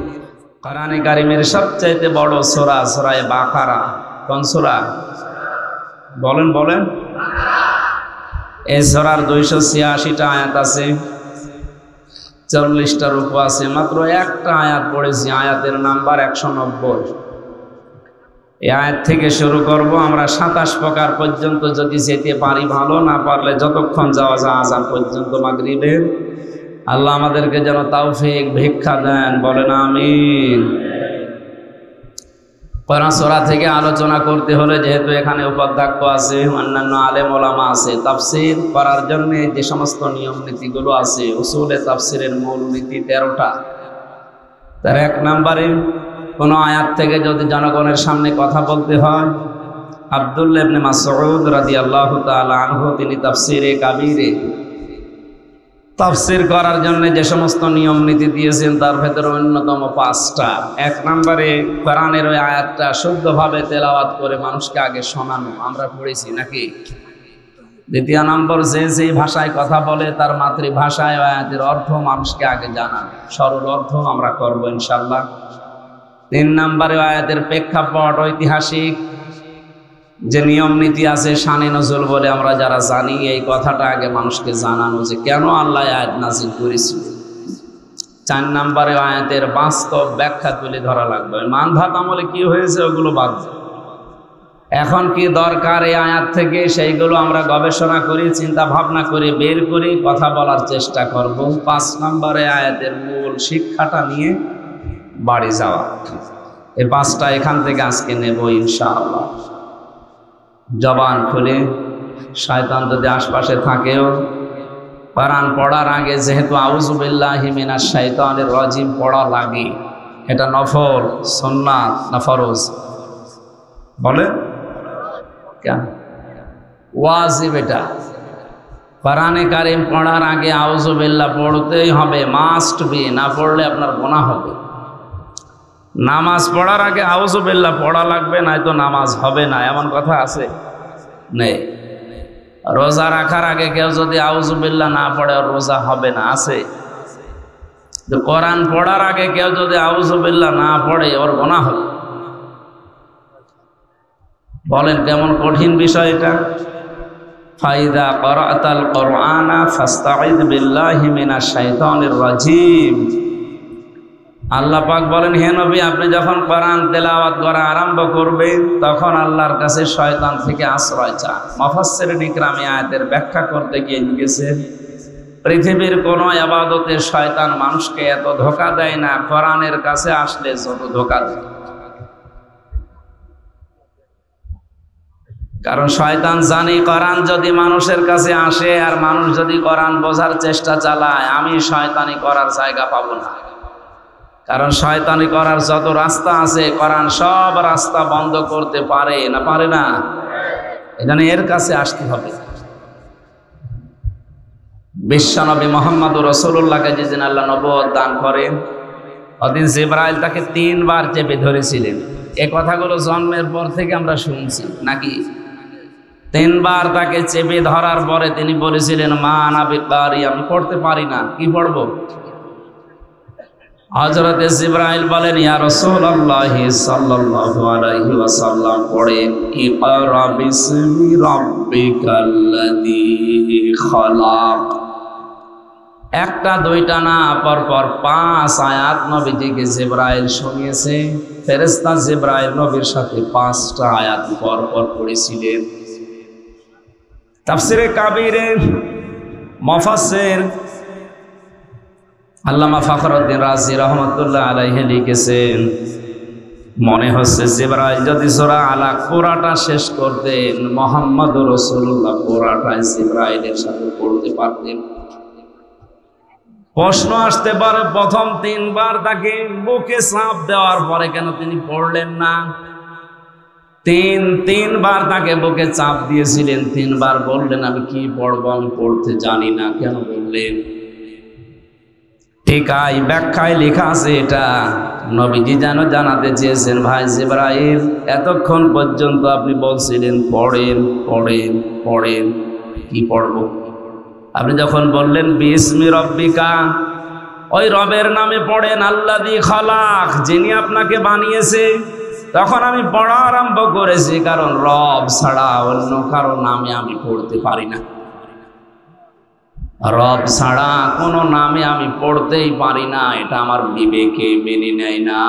[SPEAKER 1] কোরআনে কারিমের সবচাইতে বড় সূরা সূরা বাকারা। কোন সূরা? বলেন বলেন। এই সূরার 286টা আয়াত আছে, 40টা রূপ আছে। মাত্র একটা আয়াত পড়েছি, আয়াতের নাম্বার 190। এই আয়াত থেকে শুরু করব আমরা। 27 প্রকার পর্যন্ত যদি যেতে পারি ভালো, না পারলে যতক্ষণ যাওয়া যায় আযান পর্যন্ত মাগরিবের। আল্লাহ আমাদেরকে যেন তৌফিক ভিক্ষা দেন, বলেন আমিন। কোরআন সূরা থেকে আলোচনা করতে হলে, যেহেতু এখানে উপাধ্যক্ষ আছে, অন্যান্য আলেম ওলামা আছে, তাফসীর করার জন্য যে সমস্ত নিয়ম নীতিগুলো আছে, উসুলে তাফসীরের মূল নীতি 13টা। তার 1 নম্বরে কোনো আয়াত থেকে যদি জনগণের সামনে কথা বলতে হয়, আব্দুল্লাহ ইবনে মাসউদ রাদিয়াল্লাহু তাআলা আনহু তিনি তাফসীরে কাবীরে তাফসীর করার জন্য যে সমস্ত নিয়ম নীতি দিয়েছেন, তার ভেতরে অন্যতম 5টা। 1 নম্বরে কোরআনের ওই আয়াতটা শুদ্ধভাবে তেলাওয়াত করে মানুষকে আগে শোনানো, আমরা পড়েছি নাকি? 2 নম্বর, যে ভাষায় কথা বলে তার মাতৃভাষায় আয়াতের অর্থ মানুষকে আগে জানানো, সরল অর্থ আমরা করবো ইনশাআল্লাহ। 3 নম্বরে আয়াতের প্রেক্ষাপট, ঐতিহাসিক যে নিয়ম নীতি আছে, শানে নজুল বলে আমরা যারা জানি, এই কথাটা আগে মানুষকে জানানো যে কেন আল্লাহ আয়াত নাযিল করেছিল। 4 নম্বরে আয়াতের বাস্তব ব্যাখ্যা তুলে ধরা লাগবে। মানভাত আমলে কি হয়েছে ওগুলো বাদ, এখন কি দরকার এই আয়াত থেকে, সেইগুলো আমরা গবেষণা করি, চিন্তা ভাবনা করে বের করি, কথা বলার চেষ্টা করব। 5 নম্বরে আয়াতের মূল শিক্ষাটা নিয়ে বাড়ি যাওয়া। এই 5টা এখান থেকে আজকে নেব ইনশাআল্লাহ। জবান খুলে, শয়তান যদি আশপাশে থাকেও, কোরআন পড়ার আগে যেহেতু আউযু বিল্লাহি মিনাশ শাইতানির রাজিম পড়া লাগে, এটা নফল, সুন্নাত না ফরজ? বলে কেন? ওয়াজিব। এটা কোরআনে কারীম পড়ার আগে আউযু বিল্লাহ পড়তেই হবে, মাস্ট বি। না পড়লে আপনার গুনাহ হবে। নামাজ পড়ার আগে আউযু বিল্লাহ পড়া লাগবে, নয়তো নামাজ হবে না, এমন কথা আছে? নেই। রোজা রাখার আগে কেউ যদি আউযু বিল্লাহ না পড়ে, ওর রোজা হবে না, আছে? কোরআন পড়ার আগে কেউ যদি আউযু বিল্লাহ না পড়ে, ওর গুনাহ হবে। বলেন কেমন কঠিন বিষয় এটা। ফাইদা ক্বরাতাল কুরআনা ফাস্তাঈদ বিল্লাহি মিনাশ শাইতানির রাজিম। আল্লাহ পাক বলেন, হে নবী, আপনি যখন কোরআন তেলাওয়াত করা আরম্ভ করবেন, তখন আল্লাহর কাছে শয়তান থেকে আশ্রয় চান। মুফাসসিরিন ইকরাম আয়াতের ব্যাখ্যা করতে গিয়ে লিখেছেন, পৃথিবীর কোনো ইবাদতে শয়তান মানুষকে এত ধোঁকা দেয় না, কোরআনের কাছে আসলে যত ধোঁকা দেয়। কারণ শয়তান জানে, কোরআন যদি মানুষের কাছে আসে আর মানুষ যদি কোরআন বোঝার চেষ্টা চালায়, আমি শয়তানি করার জায়গা পাবো না। কারণ শয়তানি করার যত রাস্তা আছে, কোরআন সব রাস্তা বন্ধ করতে পারে না, পারে না? এজন্য এর কাছে আসতে হবে। বিশ্বনবী মুহাম্মদুর রাসূলুল্লাহকে যেদিন আল্লাহ নবুয়ত দান করেন, ওদিন জিবরাইল তাকে 3 বার চেপে ধরেছিলেন। এই কথাগুলো জন্মের পর থেকে আমরা শুনছি নাকি? 3 বার তাকে চেপে ধরার পরে তিনি বলেছিলেন, মা আনা বিকারি, আমি পড়তে পারি না, কি পড়বো? হযরতে জিবরাইল বলেন, ইয়া রাসূলুল্লাহ সাল্লাল্লাহু আলাইহি ওয়াসাল্লাম পড়েন, ইকরা বিসমি রাব্বিকাল্লাযী খালাক। 1টা 2টা না, পরপর 5 আয়াত নবীজিকে জিবরাইল শুনিয়েছে। ফেরেশতা জিবরাইল নবীর সাথে 5টা আয়াত পরপর পড়েছিলেন। তাফসীরে কাবীরে মুফাসসির আল্লামা ফখরুদ্দিন রাজি রহমতুল্লাহ আলাইহি লিখেছেন, মনে হচ্ছে জিবরাইল যদি সূরা আলাক পুরাটা শেষ করতেন, মুহাম্মদ রাসূলুল্লাহ পুরাটাই জিবরাইলের সাথে পড়তে পারতেন। প্রশ্ন আসতে পারে, প্রথম 3 বার তাকে বুকে চাপ দেওয়ার পরে কেন তিনি পড়লেন না? তিন বার তাকে বুকে চাপ দিয়েছিলেন, 3 বার বললেন আমি কি পড়বো, আমি পড়তে জানি না, কেন বললেন? টিকায় ব্যাখ্যায় লেখা আছে এটা নবীজি যেন জানাতে চেয়েছেন, ভাই জিবরাইল এতক্ষণ পর্যন্ত আপনি বলছিলেন পড়েন পড়েন পড়েন, কি পড়ব? আপনি যখন বললেন বিসমি রব্বিকা, ওই রবের নামে পড়েন, আল্লাযী খালাক, যিনি আপনাকে বানিয়েছে, তখন আমি পড়া আরম্ভ করেছি, কারণ রব ছাড়া অন্য কারো নামে আমি পড়তে পারি না। রব ছাড়া কোনো নামে আমি পড়তেই পারি না, এটা আমার বিবেকে মেনে নেয় না।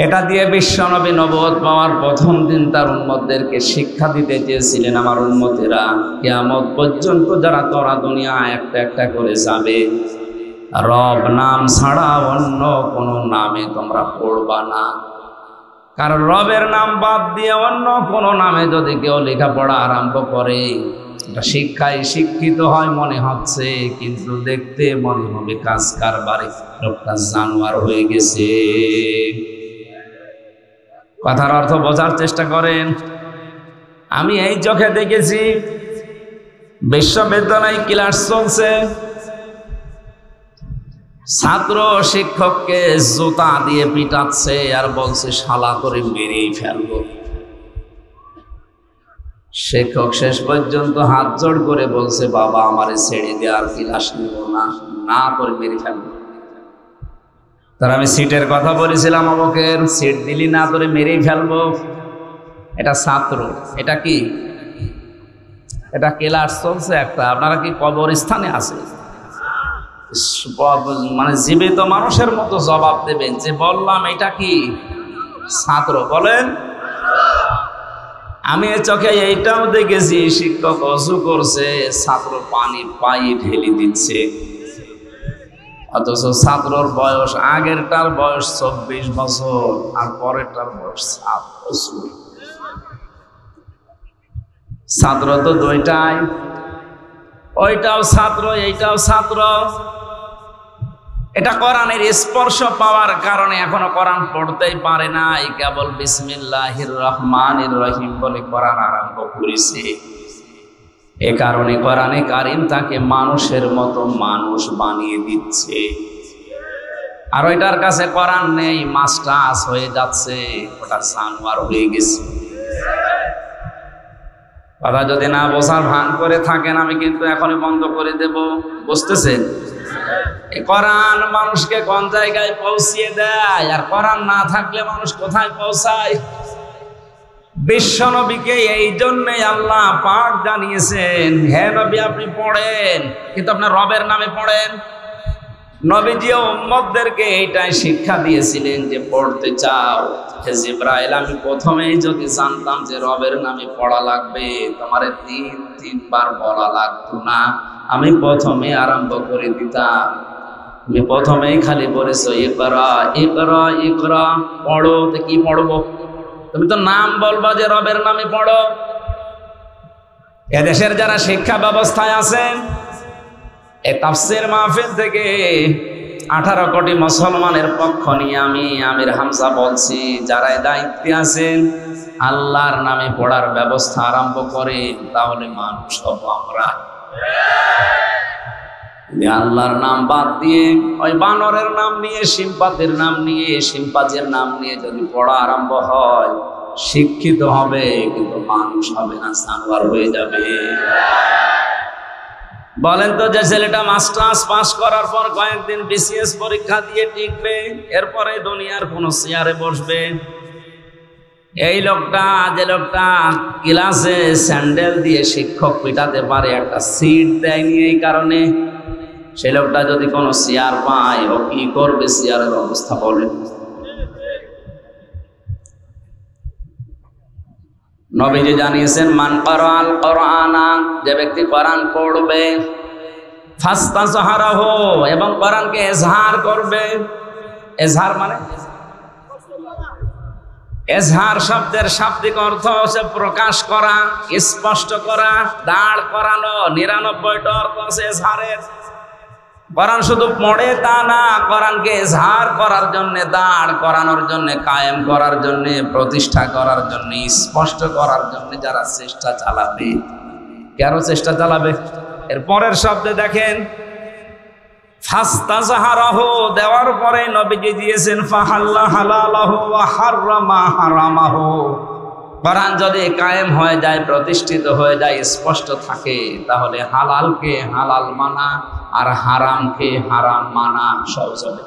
[SPEAKER 1] এটা দিয়ে বিশ্বনবী নবুয়ত পাওয়ার প্রথম দিন তার উম্মতদেরকে শিক্ষা দিতে চেয়েছিলেন, আমার উম্মতেরা কিয়ামত পর্যন্ত যারা তোরা দুনিয়া একটা একটা করে যাবে, রব নাম ছাড়া অন্য কোনো নামে তোমরা পড়বা না। কারণ রবের নাম বাদ দিয়ে অন্য কোনো নামে যদি কেউ লেখাপড়া আরম্ভ করে, এটা শিক্ষায় শিক্ষিত হয় মনে হচ্ছে, কিন্তু দেখতে মনে হবে কাজ কারবারে লোকটা জানোয়ার হয়ে গেছে। কথার অর্থ বোঝার চেষ্টা করেন। আমি এই চোখে দেখেছি, বিশ্ববিদ্যালয় ক্লাস চলছে, ছাত্র শিক্ষককে জুতা দিয়ে পিটাচ্ছে আর বলছে শালা করে মেরেই ফেলবো। শিক্ষক শেষ পর্যন্ত হাত জোড় করে বলছে, বাবা আমারে ছেড়ে দিয়ে আর ক্লাস নেব না, না করে মেরে ফেলবো। তার আমি সিটের কথা বলেছিলাম, আমাকে সিট দিলি না, তোরে মেরেই ফেলবো। এটা ছাত্র, এটা কি? এটা ক্লাস চলছে একটা। আপনারা কি কবরস্থানে আছে? মানে জীবিত মানুষের মতো জবাব দেবেন যে বললাম এটা কি? ছাত্র। বলেন। আমি চোখে এইটাও দেখেছি, শিক্ষক অজু করছে, ছাত্র পানি পায়ে ঢেলে দিচ্ছে, অথচ ছাত্রর বয়স, আগেরটার বয়স 24 বছর আর পরেরটার বয়স 7 বছর। ছাত্র তো দুইটাই, ওইটাও ছাত্র এইটাও ছাত্র। এটা কোরআনের স্পর্শ পাওয়ার কারণে এখনো কোরআন পড়তেই পারে না, কেবল বিসমিল্লাহির রহমানির রহিম বলে কোরআন আরম্ভ করেছে। এ কারণে কোরআনে কারীম তাকে মানুষের মতো মানুষ বানিয়ে দিচ্ছে। আর ওইটার কাছে কোরআন নেই, মাস্টার্স হয়ে যাচ্ছে, ওটা জানোয়ার হয়ে গেছে। কথা যদি না বোঝার ভান করে থাকেন, আমি কিন্তু এখনই বন্ধ করে দেব। বুঝতেছেন? কোরআন মানুষকে কোন জায়গায় পৌঁছিয়ে দেয়, আর কোরআন না থাকলে মানুষ কোথায় পৌঁছায়? বিশ্বনবীকে এই জন্যই আল্লাহ পাক জানিয়েছেন, হে নবী আপনি পড়েন, কিন্তু আপনার রবের নামে পড়েন। নবীজি উম্মতদেরকে এইটাই শিক্ষা দিয়েছিলেন যে পড়তে চাও, হে জিবরাইল আমি প্রথমেই যদি জানতাম যে রবের নামে পড়া লাগবে, তোমারে 3 বার বলা লাগতো না, আমি প্রথমে আরম্ভ করে দিতাম। তুমি প্রথমেই খালি বলেছো ইকরা ইকরা ইকরা, পড়ো। তো কি পড়বো? তুমি তো নাম বলবা যে রবের নামে পড়ো। এদেশের যারা শিক্ষা ব্যবস্থায় আছেন, এই তাফসীর মাহফিল থেকে 18 কোটি মুসলমানের পক্ষ নিয়ে আমি আমির হামজা বলছি, যারা দায়িত্বে আছেন আল্লাহর নামে পড়ার ব্যবস্থা আরম্ভ করে, তাহলে মানুষ হব আমরা। আল্লাহর নাম বাদ দিয়ে ওই বানরের নাম নিয়ে, সিম্পাতির নাম নিয়ে, সিম্পাজির নাম নিয়ে যদি পড়া আরম্ভ হয়, শিক্ষিত হবে কিন্তু মানুষ হবে না, জানোয়ার হয়ে যাবে। বলেন তো, যে ছেলেটা মাস্টার্স পাস করার পর কয়েকদিন বিসিএস পরীক্ষা দিয়ে টিকবে, এরপরে দুনিয়ার কোন চেয়ারে বসবে, এই লোকটা, যে লোকটা ক্লাসে স্যান্ডেল দিয়ে শিক্ষক পিটাতে পারে, একটা সিট দেয়নি এই কারণে, সেই লোকটা যদি কোনো চেয়ার পায়, ও কি করবে? চেয়ারের অবস্থা বলেন। নবীজি জানিয়েছেন, মান ক্বারাআল কোরআনা, যে ব্যক্তি কোরআন পড়বে, ফাস্তাজহারাহু, এবং কোরআনকে এজহার করবে। এজহার মানে, এজহার শব্দের শাব্দিক অর্থ হচ্ছে প্রকাশ করা, স্পষ্ট করা, দাঁড় করানো। 99টা অর্থ আছে এজহারের। কোরআন শুধু পড়ে তা না, কোরআনকে এজহার করার জন্য, দাঁড় করানোর জন্য, কায়েম করার জন্য, প্রতিষ্ঠা করার জন্য, স্পষ্ট করার জন্য যারা চেষ্টা চালাবে, কেন চেষ্টা চালাবে? এর পরের শব্দে দেখেন, ফাস্তাজহারাহু দেওয়ার পরে নবীজি দিয়েছেন ফাহাল্লা হালালাহু ওয়া হাররামা হারামাহু। কোরআন যদি কায়েম হয়ে যায়, প্রতিষ্ঠিত হয়ে যায়, স্পষ্ট থাকে, তাহলে হালালকে হালাল মানা আর হারামকে হারাম মানা সহজ হবে।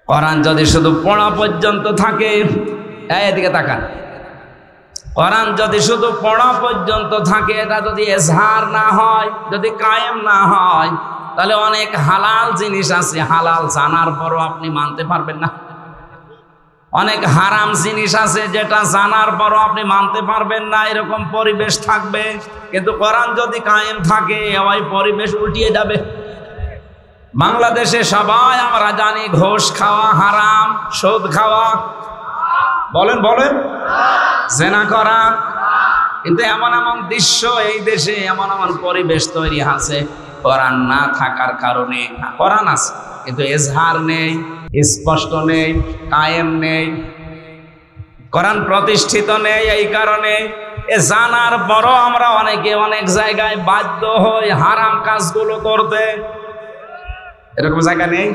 [SPEAKER 1] কোরআন যদি শুধু পড়া পর্যন্ত থাকে, এদিকে তাকান, কোরআন যদি শুধু পড়া পর্যন্ত থাকে, এটা যদি এজহার না হয়, যদি কায়েম না হয়, তাহলে অনেক হালাল জিনিস আছে, হালাল জানার পরও আপনি মানতে পারবেন না। অনেক হারাম জিনিস আছে যেটা জানার পরও আপনি মানতে পারবেন না, এরকম পরিবেশ থাকবে। কিন্তু কোরআন যদি কায়েম থাকে, ওই পরিবেশ উল্টিয়ে যাবে। বাংলাদেশে সবাই আমরা জানি ঘুষ খাওয়া হারাম, সুদ খাওয়া, বলেন বলেন, জেনা করা, কিন্তু এমন এমন দৃশ্য এই দেশে, এমন এমন পরিবেশ তৈরি আছে কোরআন না থাকার কারণে। কোরআন আছে কিন্তু এজহার নেই, স্পষ্ট নেই, কায়েম নেই, কোরআন প্রতিষ্ঠিত নেই। এই কারণে এ জানার পরও আমরা অনেকে অনেক জায়গায় বাধ্য হই হারাম কাজগুলো করতে। এরকম জায়গা নেই?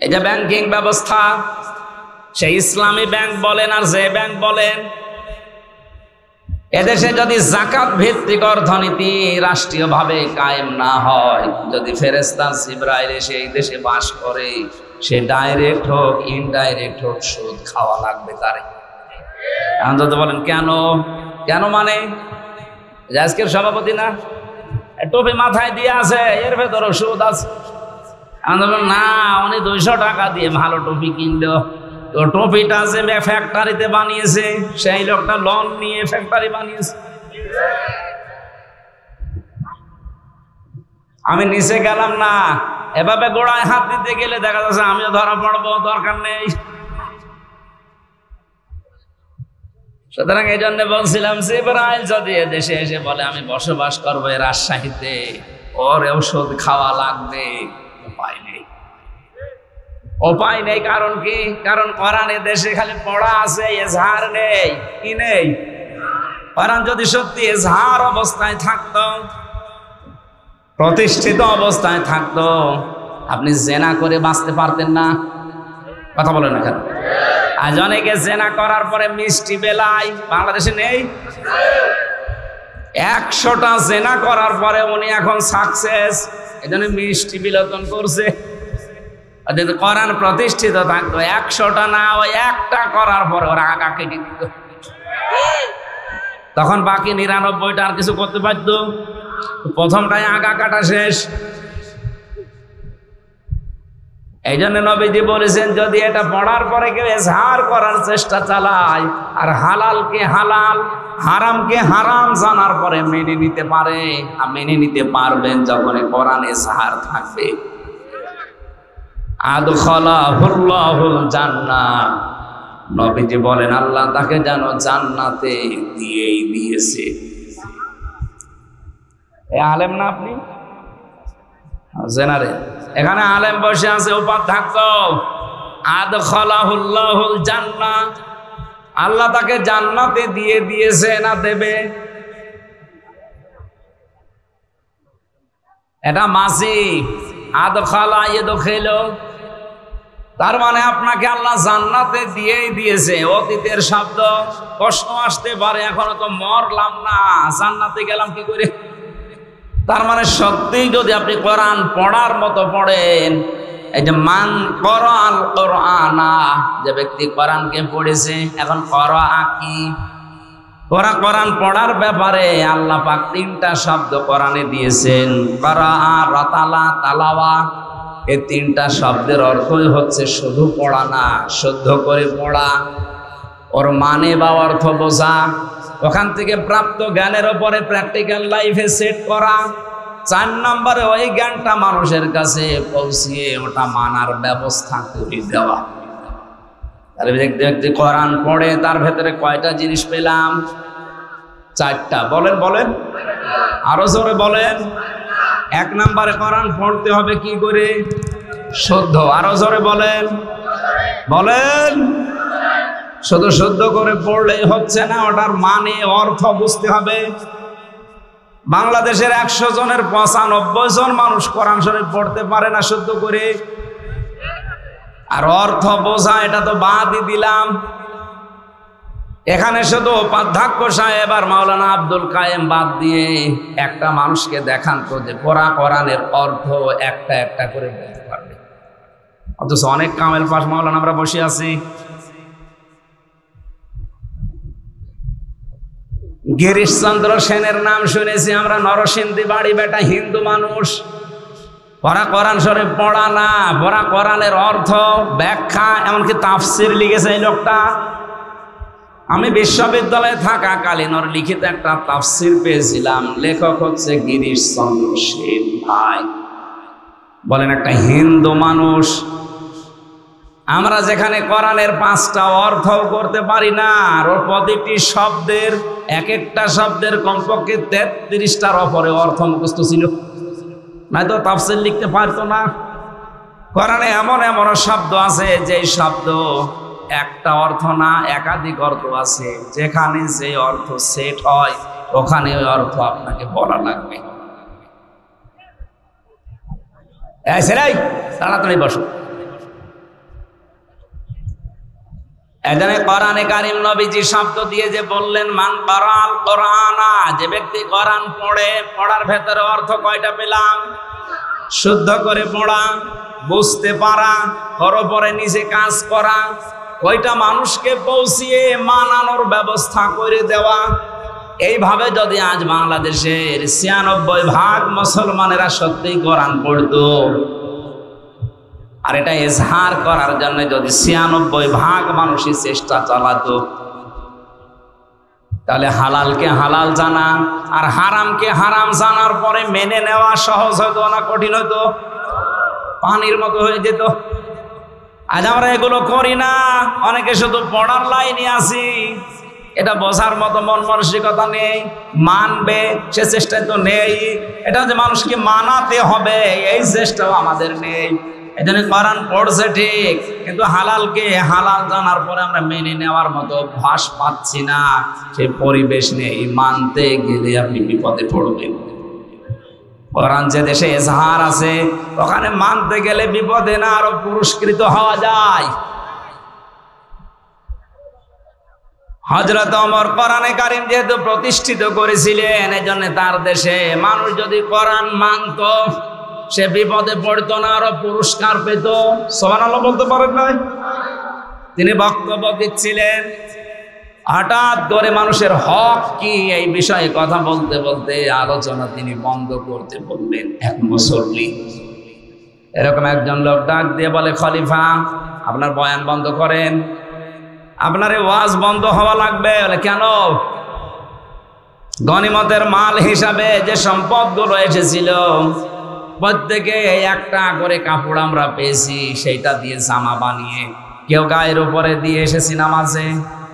[SPEAKER 1] এই যে ব্যাংকিং ব্যবস্থা, সেই ইসলামী ব্যাংক বলেন আর যে ব্যাংক বলেন, এদেশে যদি যাকাত ভিত্তিক অর্থনীতি রাষ্ট্রীয়ভাবে কায়েম না হয়, যদি ফেরেশতা জিবরাইল এসে এই দেশে বাস করে, সে ডাইরেক্ট হোক ইনডাইরেক্ট হোক সুদ খাওয়া লাগবে তারে। আনন্দ বলেন কেন? কেন মানে আজকের সভাপতি না টুপি মাথায় দিয়ে আছে, এর ভেতরে সুদ আছে। আনন্দ না, উনি 200 টাকা দিয়ে ভালো টুপি কিনলো, তো টুপিটা যে ফ্যাক্টরিতে বানিয়েছে, সেই লোকটা লোন নিয়ে ফ্যাক্টরি বানিয়েছে। আমি নিচে গেলাম না, এভাবে গোড়ায় হাত দিতে গেলে দেখা যাচ্ছে আমিও ধরা পড়বো, দরকার নেই। সুতরাং এই জন্য বলছিলাম, জিবরাইল যদি এদেশে এসে বলে আমি বসবাস করবো এই রাজশাহীতে, ওর ঔষধ খাওয়া লাগবে, উপায় নেই। উপায় নেই, কারণ কি? কারণ কোরআন দেশে খালি পড়া আছে, এজহার নেই। কি নেই? কোরআন যদি সত্যি এজহার অবস্থায় থাকতো, প্রতিষ্ঠিত অবস্থায় থাকতো, আপনি জেনা করে বাঁচতে পারতেন না। কথা বলেন না কেন? আজ অনেকে জেনা করার পরে মিষ্টি বেলায়, বাংলাদেশে নেই? 100টা জেনা করার পরে উনি এখন সাকসেস, এজন্য মিষ্টি বিলোচন করছে। যদি কোরআন প্রতিষ্ঠিত থাকতো, 100টা না, ওই একটা করার পরে ওরা আগা কেটে দিত, তখন বাকি 99টা আর কিছু করতে পারতো। প্রথমটাই আগা কাটা শেষ। এই জন্য নবীজি বলেছেন, যদি এটা পড়ার পরে কেউ এজহার করার চেষ্টা চালায়, আর হালালকে হালাল, হারামকে হারাম জানার পরে মেনে নিতে পারে, আর মেনে নিতে পারবেন যখন কোরআন এজহার থাকবে। আদখালাহুল্লাহুল জান্নাহ, নবীজি বলেন আল্লাহ তাকে যেন জান্নাতে দিয়েই দিয়েছে। এই আলেম না আপনি জেনারে, এখানে আলেম বসে আছে, উপাধ্যক্ষ। আদখালাহুল্লাহুল জান্নাহ, আল্লাহ তাকে জান্নাতে দিয়ে দিয়েছে না দেবে? এটা মাসি আদখালা ইয়াদখিলু, তার মানে আপনাকে আল্লাহ জান্নাতে দিয়েই দিয়েছে। অতীতের শব্দ, প্রশ্ন আসতে পারে এখনো তো মরলাম না, জান্নাতে গেলাম কি করে? তার মানে সত্যি যদি আপনি কোরআন পড়ার মতো পড়েন, এই যে মান করাল কোরআনা, যে ব্যক্তি কোরআনকে পড়েছে, এখন করা কি? কোরআন পড়ার ব্যাপারে আল্লাহ পাক 3টা শব্দ কোরআনে দিয়েছেন, করা, রাতালা, তালাওয়া। এই 3টা শব্দের অর্থই হচ্ছে শুধু পড়া না, শুদ্ধ করে পড়া। ওর মানে বা অর্থ বোঝা, ওখান থেকে প্রাপ্ত জ্ঞানের ওপরে প্র্যাকটিক্যাল লাইফে সেট করা। 4 নম্বরে ওই জ্ঞানটা মানুষের কাছে পৌঁছিয়ে ওটা মানার ব্যবস্থা করে দেওয়া। তাহলে দেখতে দেখতে কোরআন পড়ে তার ভেতরে কয়টা জিনিস পেলাম? 4টা। বলেন বলেন, আরো জোরে বলেন। 1 নম্বরে কোরআন পড়তে হবে কি করে? শুদ্ধ। আরো জোরে বলেন বলেন। শুধু শুদ্ধ করে পড়লেই হচ্ছে না, ওটার মানে অর্থ বুঝতে হবে। বাংলাদেশের 100 জনের 95 জন মানুষ কোরআন শরীফ পড়তে পারে না শুদ্ধ করে। আর অর্থ বোঝা এটা তো বাদই দিলাম। এখানে শুধু উপাধ্যক্ষ সাহেব আর মাওলানা আব্দুল কায়েম বাদ দিয়ে একটা মানুষকে দেখান তো যে কোরআনের অর্থ একটা একটা করে বলতে পারবে। অথচ অনেক কামেল পাশ মাওলানা আমরা বসে আছি। গিরিশচন্দ্র সেনের নাম শুনেছি আমরা, নরসিংদী বাড়ি, বেটা হিন্দু মানুষ। ওরা কোরআন শরীফ পড়া না, ওরা কোরআনের অর্থ ব্যাখ্যা এমনকি তাফসির লিখেছে এই লোকটা। আমি বিশ্ববিদ্যালয়ে থাকাকালীন ওর লিখিত একটা তাফসির পেয়েছিলাম, লেখক হচ্ছে গিরিশচন্দ্র সেন ভাই। বলেন, একটা হিন্দু মানুষ। আমরা যেখানে কোরআনের 5টা অর্থ করতে পারি না, আর ওর প্রতিটি শব্দের এক একটা শব্দের কমপক্ষে 33টার ওপরে অর্থ মুখস্থ ছিল, নয়তো তাফসীর লিখতে পারতো না। কোরআনে এমন এমন শব্দ আছে যে শব্দ একটা অর্থ না একাধিক অর্থ আছে। যেখানে যে অর্থ সেট হয় ওখানে ওই অর্থ আপনাকে বলা লাগবে। এই সেরাই তাড়াতাড়ি বসো। এখানে কোরআনে কারীম নবীজি শব্দ দিয়ে যে বললেন মান কারাল কোরআনা, যে ব্যক্তি কোরআন পড়ে, পড়ার ভেতরে অর্থ কয়টা পেলাম? শুদ্ধ করে পড়া, বুঝতে পারা, পরে নিজে কাজ করা, কয়টা মানুষকে পৌঁছিয়ে মানানোর ব্যবস্থা করে দেওয়া। এইভাবে যদি আজ বাংলাদেশের 96% মুসলমানেরা সত্যিই কোরআন পড়তো, আর এটা এজহার করার জন্য যদি 96% মানুষই চেষ্টা চালাতো, তাহলে হালালকে হালাল জানা আর হারামকে হারাম জানার পরে মেনে নেওয়া সহজ হতো না কঠিন হতো? পানির মতো হয়ে যেত। আজ আমরা এগুলো করি না, অনেকে শুধু পড়ার লাইনে আছি, এটা বোঝার মতো মন মানসিকতা নেই, মানবে সে চেষ্টা তো নেই। এটা যে মানুষকে মানাতে হবে এই চেষ্টাও আমাদের নেই। এই জন্য কোরআন পড়ছে ঠিক, কিন্তু হালালকে হালাল জানার পরে আমরা মেনে নেওয়ার মতো অভ্যাস পাচ্ছি না, সে পরিবেশ নেই। মানতে গেলে আপনি বিপদে পড়বেন। কোরআন যে দেশে এজহার আছে ওখানে মানতে গেলে বিপদে না আরো পুরস্কৃত হওয়া যায়। হযরত ওমর কোরআনে কারীম যেহেতু প্রতিষ্ঠিত করেছিলেন, এজন্য তার দেশে মানুষ যদি কোরআন মানত সে বিপদে পড়তো না, আরো পুরস্কার পেত। সুবহানাল্লাহ বলতে পারেন না? তিনি বক্তব্য দিচ্ছিলেন, হঠাৎ করে মানুষের হক কি এই বিষয়ে কথা বলতে বলতে আলোচনা তিনি বন্ধ করতে বললেন। এক মুসল্লি এরকম একজন লোক ডাক দিয়ে বলে, খলিফা আপনার বয়ান বন্ধ করেন, আপনার এই ওয়াজ বন্ধ হওয়া লাগবে। বলে কেন? গনিমতের মাল হিসাবে যে সম্পদগুলো এসেছিল প্রত্যেকে একটা করে কাপড় আমরা পেয়েছি, সেইটা দিয়ে জামা বানিয়ে কেউ গায়ের উপরে দিয়ে এসেছি নামাজে,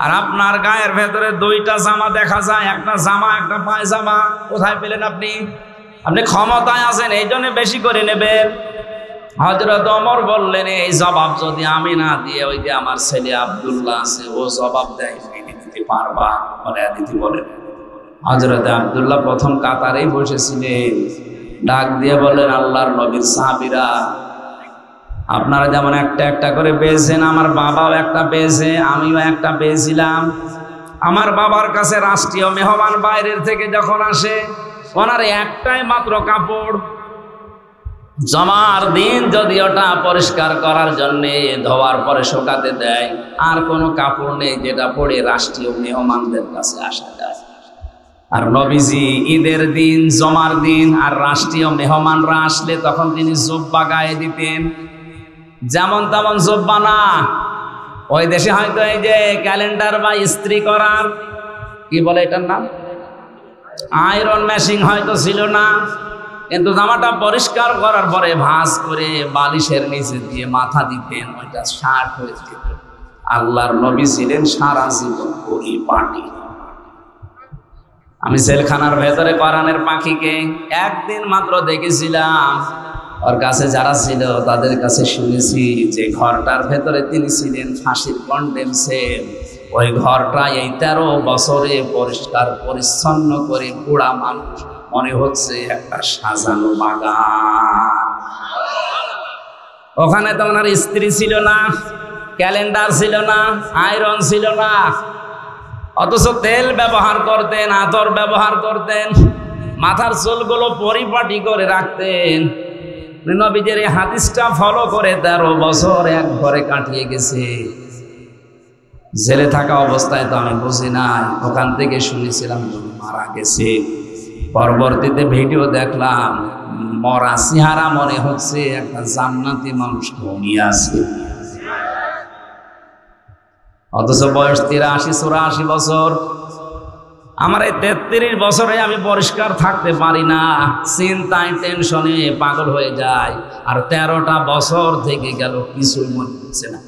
[SPEAKER 1] আর আপনার গায়ের ভেতরে 2টা জামা দেখা যায়, একটা জামা একটা পায়জামা। কোথায় পেলেন আপনি? আপনি ক্ষমতায় আছেন এই জন্য বেশি করে নেবেন। হযরত ওমর বললেন, এই জবাব যদি আমি না দিয়ে ওই যে আমার ছেলে আব্দুল্লাহ আছে ও জবাব দেয়, মেনে দিতে পারবা? বলে দিদি বলেন। হযরত আব্দুল্লাহ প্রথম কাতারেই বসেছিলেন, ডাক দিয়ে বললেন, আল্লাহর নবীর সাহাবীরা, আপনারা যেমন একটা একটা করে পেয়েছেন, আমার বাবাও একটা পেয়েছে, আমিও একটা পেয়েছিলাম। আমার বাবার কাছে রাষ্ট্রীয় মেহমান বাইরের থেকে যখন আসে, ওনার একটাই মাত্র কাপড়, জমার দিন যদি ওটা পরিষ্কার করার জন্যে ধোয়ার পরে শুকাতে দেয়, আর কোনো কাপড় নেই যেটা পরে রাষ্ট্রীয় মেহমানদের কাছে আসা যায়। আর নবীজি ঈদের দিন, জমার দিন আর রাষ্ট্রীয় মেহমানরা আসলে তখন তিনি জুব্বা গায়ে দিতেন। যেমন তেমন জুব্বা না, ওই দেশে হয়তো এই যে ক্যালেন্ডার বা ইস্ত্রি করার কি বলে এটার নাম, আয়রন মেশিন হয়তো ছিল না, কিন্তু জামাটা পরিষ্কার করার পরে ভাঁজ করে বালিশের নিচে দিয়ে মাথা দিতেন, ওইটা শার্ট হয়ে যেত। আল্লাহর নবী ছিলেন সারা জীবন পরিপাটি। আমি জেলখানার ভেতরে কোরআনের পাখিকে একদিন মাত্র দেখেছিলাম। ওর কাছে যারা ছিল তাদের কাছে শুনেছি যে ঘরটার ভেতরে তিনি ছিলেন ফাঁসির কন্ডেমসে। ওই ঘরটা এই 13 বছরে পরিষ্কার পরিচ্ছন্ন করে বুড়া মানুষ মনে হচ্ছে একটা সাজানো বাগান। ওখানে তো ওনার স্ত্রী ছিল না, ক্যালেন্ডার ছিল না, আয়রন ছিল না, অথচ তেল ব্যবহার করতেন, আতর ব্যবহার করতেন, মাথার চুলগুলো পরিপাটি করে রাখতেন। নবীজির এই হাদিসটা ফলো করে 13 বছর এক ঘরে কাটিয়ে গেছে। জেলে থাকা অবস্থায় তো আমি বুঝি নাই, ওখান থেকে শুনেছিলাম মারা গেছে। পরবর্তীতে ভিডিও দেখলাম, মরা চেহারা মনে হচ্ছে একটা জান্নাতি মানুষ ঘুমিয়ে আছে, অথচ বয়স 83-84 বছর। আমার এই 33 বছরে আমি পরিষ্কার থাকতে পারি না, চিন্তায় টেনশনে পাগল হয়ে যায়। আর 13টা বছর থেকে গেল, কিছুই মনে হচ্ছে না।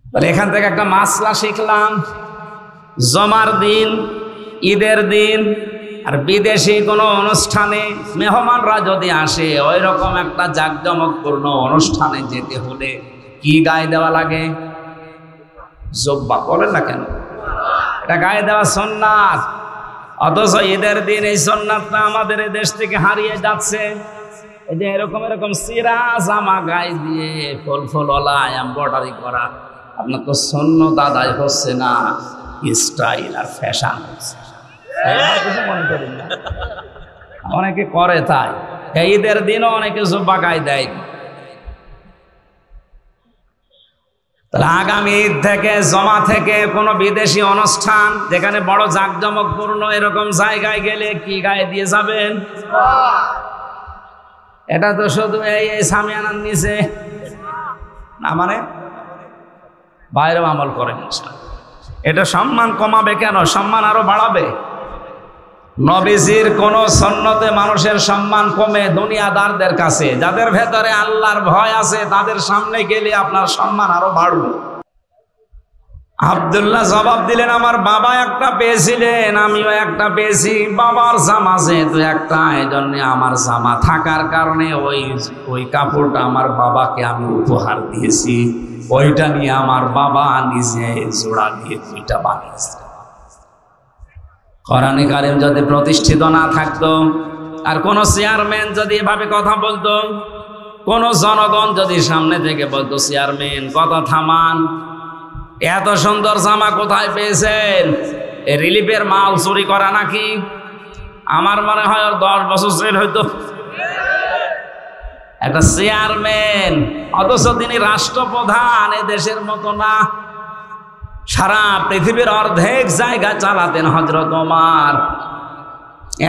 [SPEAKER 1] তাহলে এখান থেকে একটা মাসলা শিখলাম, জমার দিন, ঈদের দিন আর বিদেশি কোনো অনুষ্ঠানে মেহমানরা যদি আসে, ওই রকম একটা জাঁকজমকপূর্ণ অনুষ্ঠানে যেতে হলে কি গায়ে দেওয়া লাগে? জব্বা। বলেন না কেন? এটা গায়ে দেওয়া সুন্নাত। অথচ ঈদের দিন এই সুন্নাতটা আমাদের এই দেশ থেকে হারিয়ে যাচ্ছে। এই যে এরকম এরকম সিরা জামা গায়ে দিয়ে ফুল ফুলওয়ালা এমব্রয়ডারি করা, আপনার তো সুন্নত আদায় হচ্ছে না, স্টাইল আর ফ্যাশন হচ্ছে। মনে করেন না, অনেকে করে তাই। ঈদের দিনও অনেকে জব্বা গায়ে দেয়। তাহলে আগামী ঈদ থেকে, জমা থেকে কোনো বিদেশি অনুষ্ঠান যেখানে বড় জাঁকজমকপূর্ণ এরকম জায়গায় গেলে কি গায়ে দিয়ে যাবেন? এটা তো শুধু এই সামিয়ানার নিচে না, মানে বাইরেও আমল করেন। এটা সম্মান কমাবে কেন? সম্মান আরো বাড়াবে। নবীজির কোন সুন্নতে মানুষের সম্মান কমে দুনিয়াদারদের কাছে? যাদের ভেতরে আল্লাহর ভয় আছে তাদের সামনে গেলে আপনার সম্মান আরো বাড়বে। আব্দুল্লাহ জবাব দিলেন, আমার বাবা একটা পেয়েছিলেন, আমিও একটা পেয়েছি। বাবার জামা যেহেতু একটা, এই জন্য আমার জামা থাকার কারণে ওই কাপড়টা আমার বাবাকে আমি উপহার দিয়েছি। ওইটা নিয়ে আমার বাবা নিজে জোড়া দিয়ে 2টা বানিয়েছে। কোরআনে কারিম যদি প্রতিষ্ঠিত না থাকতো, আর কোন চেয়ারম্যান যদি এভাবে কথা বলতো, কোন জনগণ যদি সামনে থেকে বলতো, চেয়ারম্যান কথা থামান, এত সুন্দর জামা কোথায় পেয়েছেন? রিলিফের মাল চুরি করা নাকি? আমার মনে হয় 10 বছর জেল হইতো। একটা চেয়ারম্যান, অথচ তিনি রাষ্ট্রপ্রধান, এ দেশের মতো না, সারা পৃথিবীর অর্ধেক জায়গা চালাতেন হযরত ওমর।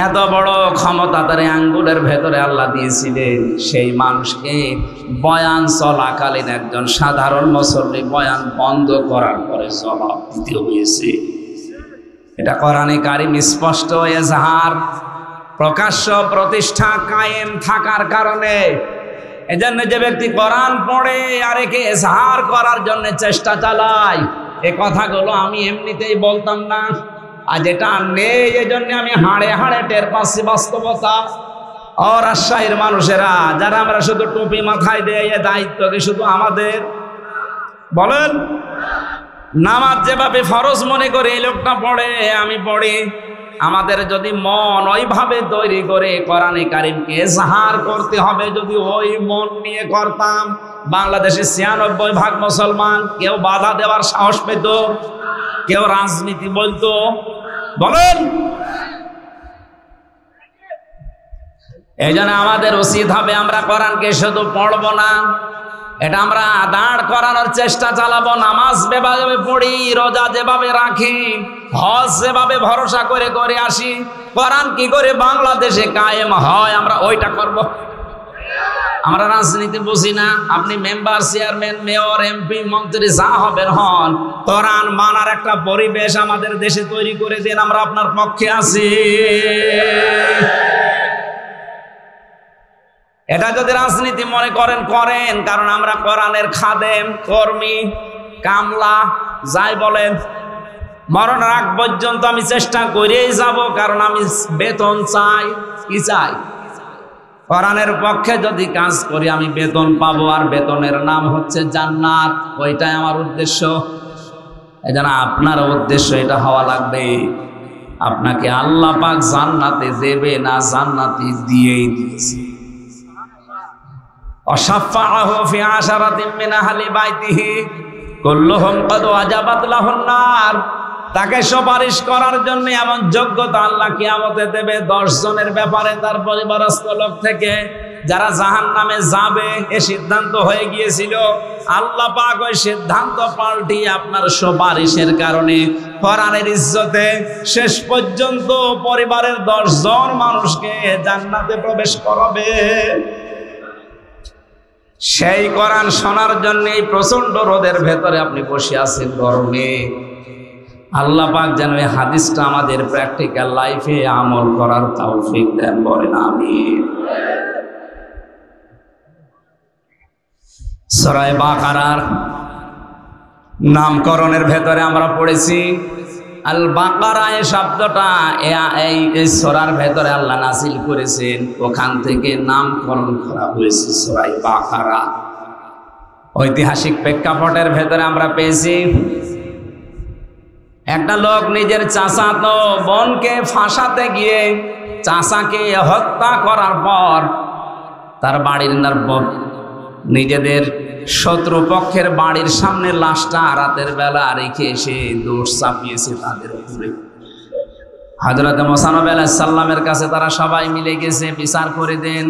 [SPEAKER 1] এত বড় ক্ষমতা তার আঙ্গুলের ভেতরে আল্লাহ দিয়েছিলেন। সেই মানুষকে বয়ান চলাকালীন একজন সাধারণ মুসল্লি বয়ান বন্ধ করার পরে জবাব দিতে হয়েছে। এটা কোরআনে কারিম স্পষ্ট এজাহার, প্রকাশ্য প্রতিষ্ঠা কায়েম থাকার কারণে। এজন্য যে ব্যক্তি কোরআন পড়ে আর একে এজাহার করার জন্য চেষ্টা চালায়, এ কথাগুলো আমি এমনিতেই বলতাম না, আর যেটা নেই এই জন্য আমি হাড়ে হাড়ে টের পাচ্ছি বাস্তবতা। ও রাজশাহীর মানুষেরা, যারা আমরা শুধু টুপি মাথায় দেয়, এ দায়িত্ব কি শুধু আমাদের? বলেন, নামাজ যেভাবে ফরজ মনে করে এই লোকটা পড়ে, আমি পড়ি, আমাদের যদি মন ওইভাবে তৈরি করে কোরআনে কারিমকে এজাহার করতে হবে, যদি ওই মন নিয়ে করতাম, বাংলাদেশে 96% মুসলমান, কেউ বাধা দেওয়ার সাহস পেত, কেউ রাজনীতি বলতো? বলেন। এই জন্য আমাদের উচিত হবে, আমরা কোরআনকে শুধু পড়বো না, এটা আমরা দাঁড় করানোর চেষ্টা চালাবো। নামাজ যেভাবে পড়ি, রোজা যেভাবে রাখি, হজ যেভাবে ভরসা করে করে আসি, কোরআন কি করে বাংলাদেশে কায়েম হয় আমরা ওইটা করব। আমরা রাজনীতি বুঝি না। আপনি মেম্বার, চেয়ারম্যান, মেয়র, এমপি, মন্ত্রী যা হবেন হন, কোরআন মানার একটা পরিবেশ আমাদের দেশে তৈরি করে দেন, আমরা আপনার পক্ষে আছি। এটা যদি রাজনীতি মনে করেন করেন, কারণ আমরা কোরআনের খাদেম, কর্মী, কামলা যাই বলেন, মরণের আগ পর্যন্ত আমি চেষ্টা করেই যাব, কারণ আমি বেতন চাই। কি চাই? কোরআনের পক্ষে যদি কাজ করি আমি বেতন পাবো, আর বেতনের নাম হচ্ছে জান্নাত। ওইটাই আমার উদ্দেশ্য। এই জন্য আপনার উদ্দেশ্য এটা হওয়া লাগবে, আপনাকে আল্লাহ পাক জান্নাতে দেবে না, জান্নাতি দিয়েই দিয়েছে। অশাফাআহু ফি আশারাতিন মিন আহলি বাইতিহি কুল্লুহুম ক্বাদ ওয়াজাবাত লাহুন নার। তাকে সুপারিশ করার জন্য এমন যোগ্যতা আল্লাহ কিয়ামতে দেবে 10 জনের ব্যাপারে তার পরিবারস্থ লোক থেকে, যারা জাহান্নামে যাবে এ সিদ্ধান্ত হয়ে গিয়েছিল। আল্লাহ পাক ওই সিদ্ধান্ত পাল্টিয়ে আপনার সুপারিশের কারণে কোরআনের ইজ্জতে শেষ পর্যন্ত পরিবারের 10 জন মানুষকে জান্নাতে প্রবেশ করাবে। সেই কোরআন শোনার জন্য এই প্রচন্ড রোদের ভেতরে আপনি বসে আছেন গরমে। আল্লাহ পাক যেন এই হাদিসটা আমাদের প্র্যাকটিক্যাল লাইফে আমল করার তৌফিক দেন, বলেন আমিন। সূরা বাকারার নামকরণের ভেতরে আমরা পড়েছি আল বাকারা। এই শব্দটা এই সূরার ভেতরে আল্লাহ নাযিল করেছেন, ওখান থেকে নামকরণ করা হয়েছে সূরা বাকারা। ঐতিহাসিক প্রেক্ষাপটের ভেতরে আমরা পেয়েছি একটা লোক নিজের চাচাতো বোনকে ফাঁসাতে গিয়ে চাচাকে হত্যা করার পর তার বাড়ির নিজেদের শত্রুপক্ষের বাড়ির সামনে লাশটা রাতের বেলা রেখে এসে দোষ চাপিয়েছে তাদের উপরে। হযরত মুসা আলাইহিস সালামের কাছে তারা সবাই মিলে গেছে, বিচার করে দেন।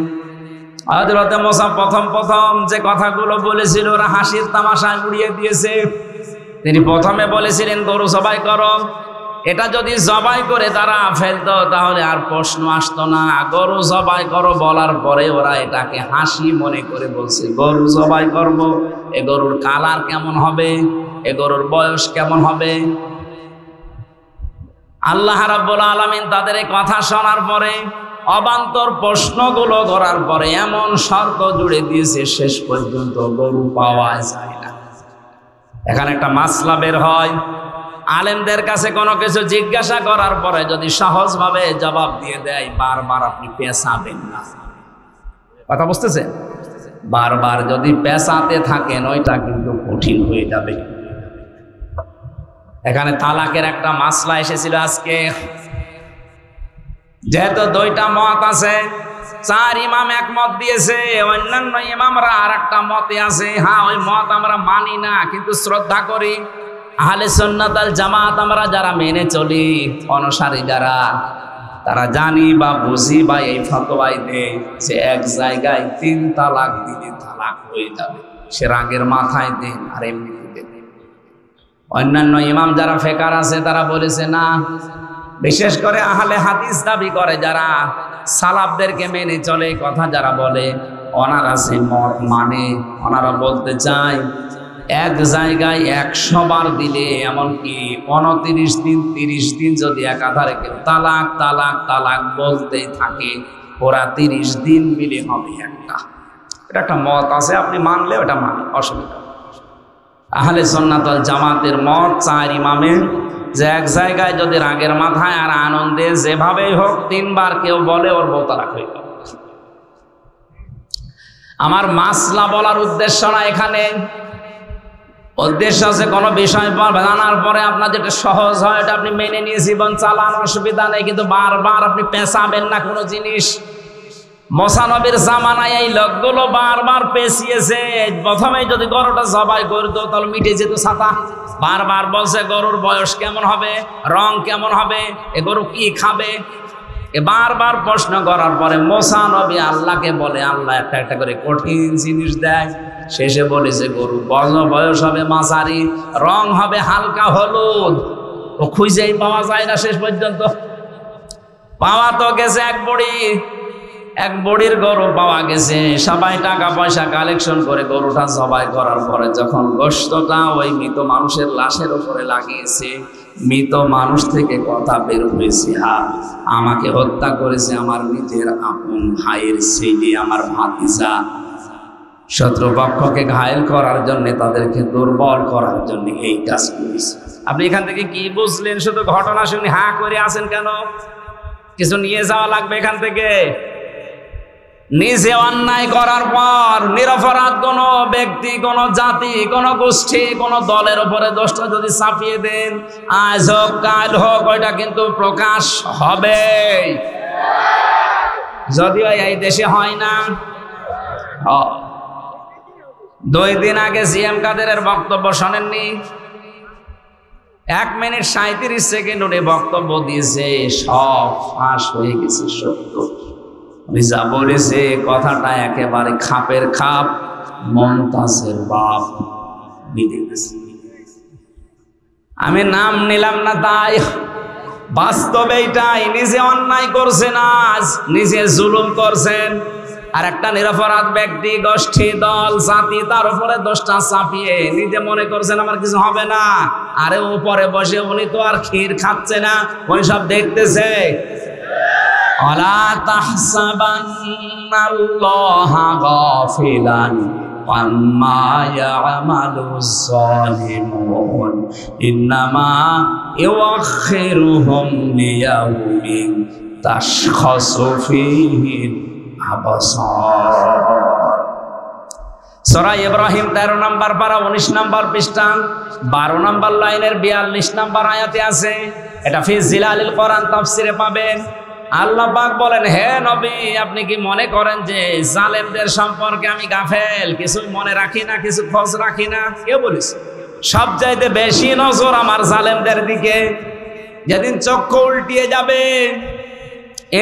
[SPEAKER 1] হযরত মুসা প্রথম যে কথাগুলো বলেছিল ওরা হাসির তামাশায় উড়িয়ে দিয়েছে। তিনি প্রথমে বলেছিলেন গরু জবাই করো। এটা যদি জবাই করে তারা ফেলতো তাহলে আর প্রশ্ন আসতো না। গরু জবাই করো বলার পরে ওরা এটাকে হাসি মনে করে বলছে গরু জবাই করব। এ গরুর কালার কেমন হবে, এ গরুর বয়স কেমন হবে। আল্লাহ রাব্বুল আলামিন তাদের এই কথা শোনার পরে, অবান্তর প্রশ্নগুলো করার পরে এমন শর্ত জুড়ে দিয়েছে শেষ পর্যন্ত গরু পাওয়া যায় না। এখানে একটা মাসলা বের হয়, আলেমদের কাছে কোনো কিছু জিজ্ঞাসা করার পরে যদি সহজভাবে জবাব দিয়ে দেয়, বারবার আপনি পেছাবেন না। কথা বুঝতেছেন? বারবার যদি পেছাতে থাকেন ওইটা কিন্তু কঠিন হয়ে যাবে। এখানে তালাকের একটা মাসলা এসেছিল আজকে। যেহেতু 2টা মত আছে, 4 ইমাম এক মত দিয়েছে, অন্যান্য ইমামরা আর একটা মতে আছে। হ্যাঁ, ওই মত আমরা মানি না, কিন্তু শ্রদ্ধা করি। আহলে সুন্নাত আল জামাত আমরা যারা মেনে চলি, অনুসারী যারা, তারা জানি বা বুঝি বা এই ফতোয়াই দেয় যে এক জায়গায় 3 তালাক দিলে তালাক হয়ে যাবে, সে রাগের মাথায় দেন আর এমনি দেন। অন্যান্য ইমাম যারা ফেকার আছে তারা বলেছে না, বিশেষ করে আহলে হাদিস দাবি করে যারা, সালাফদেরকে মেনে চলে, কথা যারা বলে, ওনারা সে মত মানে। ওনারা বলতে চায় এক জায়গায় 100 বার দিলে, এমনকি 29 দিন 30 দিন যদি একাধারে কেউ তালাক তালাক তালাক বলতেই থাকে, ওরা 30 দিন মিলে হবে একটা। এটা একটা মত আছে, আপনি মানলে ওটা মানে, অসুবিধা। আহলে সুন্নাত ওয়াল জামাতের মত 4 ইমামের, যে এক জায়গায় যদি রাগের মাথায় আর আনন্দে যেভাবেই হোক 3 বার কেউ বলে, ওর বউ তালাক হয়ে গেল। আমার মাসলা বলার উদ্দেশ্য না এখানে, উদ্দেশ্য আছে কোনো বিষয় জানার পরে আপনার যেটা সহজ হয় এটা আপনি মেনে নিয়ে জীবন চালান, অসুবিধা নেই, কিন্তু বারবার আপনি পেঁচাবেন না কোনো জিনিস। মুসা নবীর জামানায় এই লোকগুলো বারবার পেঁচিয়েছে। প্রথমে যদি গরুটা জবাই করতো তাহলে মিটে যেত ছাতা। বারবার বলছে গরুর বয়স কেমন হবে, রং কেমন হবে, এ গরু কি খাবে। বারবার প্রশ্ন করার পরে মুসা নবী আল্লাহকে বলে, আল্লাহ একটা একটা করে কঠিন জিনিস দেয়। শেষে বলেছে গরু বয়স হবে মাঝারি, রং হবে হালকা হলুদ। ও খুঁজেই পাওয়া যায় না শেষ পর্যন্ত। পাওয়া তো গেছে এক বড়ি, এক বড়ির গরু পাওয়া গেছে, সবাই টাকা পয়সা কালেকশন করে গরুটা জবাই করার পরে যখন গোশতটা ওই মৃত মানুষের লাশের উপরে লাগিয়েছে, মৃত মানুষ থেকে কথা বের হয়েছে, হ্যাঁ আমাকে হত্যা করেছে আমার নিজের আপন ভাইয়ের ছেলে, আমার ভাতিজা। শত্রুপক্ষকে ঘায়েল করার জন্য, তাদেরকে দুর্বল করার জন্য এই কাজ করেছে। আপনি এখান থেকে কি বুঝলেন? শুধু ঘটনা শুনে হা করে আছেন কেন? কিছু নিয়ে যাওয়া লাগবে এখান থেকে। নিজে অন্যায় করার পর নিরপরাধ কোন ব্যক্তি, কোন জাতি, কোন গোষ্ঠী, কোন দলের উপরে দোষটা যদি চাপিয়ে দেন, আজ হোক কাল হোক, ওইটা কিন্তু প্রকাশ হবে। যদিও এই দেশে হয় না। 2 দিন আগে জিএম কাদেরের বক্তব্য শোনেননি? 1 মিনিট 37 সেকেন্ড উনি বক্তব্য দিয়েছে, সব ফাঁস হয়ে গেছে সত্য। উনি যা বলেছে কথাটা একেবারে খাপের খাপ, মমতাজের বাপ বিধে গেছে। আমি নাম নিলাম না তাই, বাস্তবে এইটাই। নিজে অন্যায় করছেন, আজ নিজে জুলুম করছেন, আর একটা নিরপরাধ ব্যক্তি, গোষ্ঠী, দল, জাতি তার উপরে দোষটা চাপিয়ে নিজে মনে করছেন আমার কিছু হবে না। আরে উপরে বসে উনি তো আর ক্ষীর খাচ্ছে না, উনি সব দেখতেছে। ওয়ালা তাহসাবান্নাল্লাহা গাফিলান আম্মা ইয়া'মালুজ যালিমুন ইন্নামা ইউআখিরুহুম লিয়াউমিন তাশখাসু ফীহি সূরা ইব্রাহিম 13 নম্বর পারা 19 নম্বর পৃষ্ঠা 12 নম্বর লাইনের 42 নম্বর আয়াতে আছে। এটা ফি জিলালিল কোরআন তাফসিরে পাবেন। আল্লাহ পাক বলেন, হে নবী, আপনি কি মনে করেন যে জালেমদের সম্পর্কে আমি গাফেল, কিছু মনে রাখি না, কিছু খোঁজ রাখি না? কে বলিস? সবচাইতে বেশি নজর আমার জালেমদের দিকে। যেদিন চক্ষু উল্টিয়ে যাবে,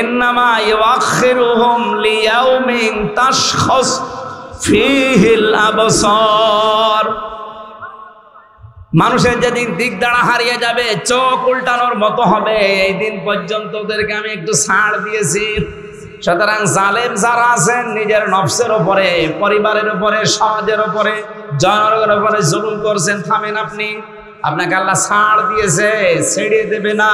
[SPEAKER 1] ইন্নামা ইউআখিরুহুম লিয়াউমিন তাশখাস ফীহিল আবসার। মানুষের যেদিন দিক দাঁড়া হারিয়ে যাবে, চোখ উল্টানোর মতো হবে, এই দিন পর্যন্ত ওদেরকে আমি একটু ছাড় দিয়েছি। সুতরাং জালেম যারা আছেন, নিজের নফসের উপরে, পরিবারের উপরে, সমাজের উপরে, জনগণের উপরে জুলুম করছেন, থামেন আপনি। আপনাকে আল্লাহ ছাড় দিয়েছে, ছেড়ে দেবে না।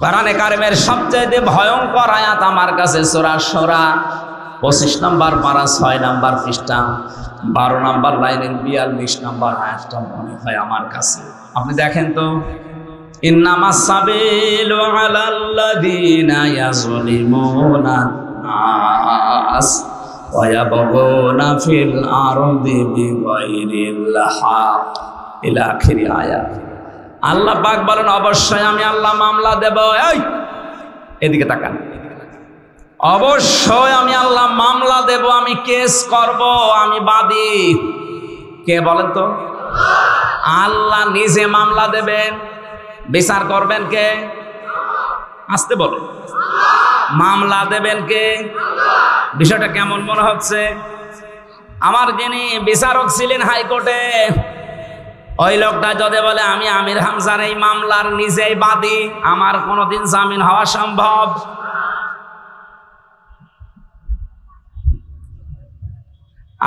[SPEAKER 1] কোরআনে কারিমের সবচেয়ে ভয়ঙ্কর আয়াত আমার কাছে সূরা শুরা 25 নম্বর পারা 6 নম্বর পৃষ্ঠা 12 নম্বর লাইনের 42 নম্বর আয়াতটা মনে হয় আমার কাছে। আপনি দেখেন তো, ইন্নামাস সাবিলু আলাল্লাযীনা ইয়াযলিমুনা নাস ওয়া ইয়াবগুনা ফিল আরদি বিগাইরিল হক ইলা আখির আয়াত। আল্লাহ পাক বলেন, অবশ্যই আমি আল্লাহ মামলা দেব। এই এদিকে তাকান, অবশ্যই আমি আল্লাহ মামলা দেব, আমি কেস করব, আমি বাদী। কে বলেন তো? আল্লাহ নিজে মামলা দেবেন, বিচার করবেন কে? আসতে বলেন, মামলা দেবেন কে? বিষয়টা কেমন মনে হচ্ছে? আমার যিনি বিচারক ছিলেন হাইকোর্টে, ওই লোকটা যদি বলে আমি আমির হামজার এই মামলার নিজেই বাদী, আমার কোনোদিন জামিন হওয়া সম্ভব?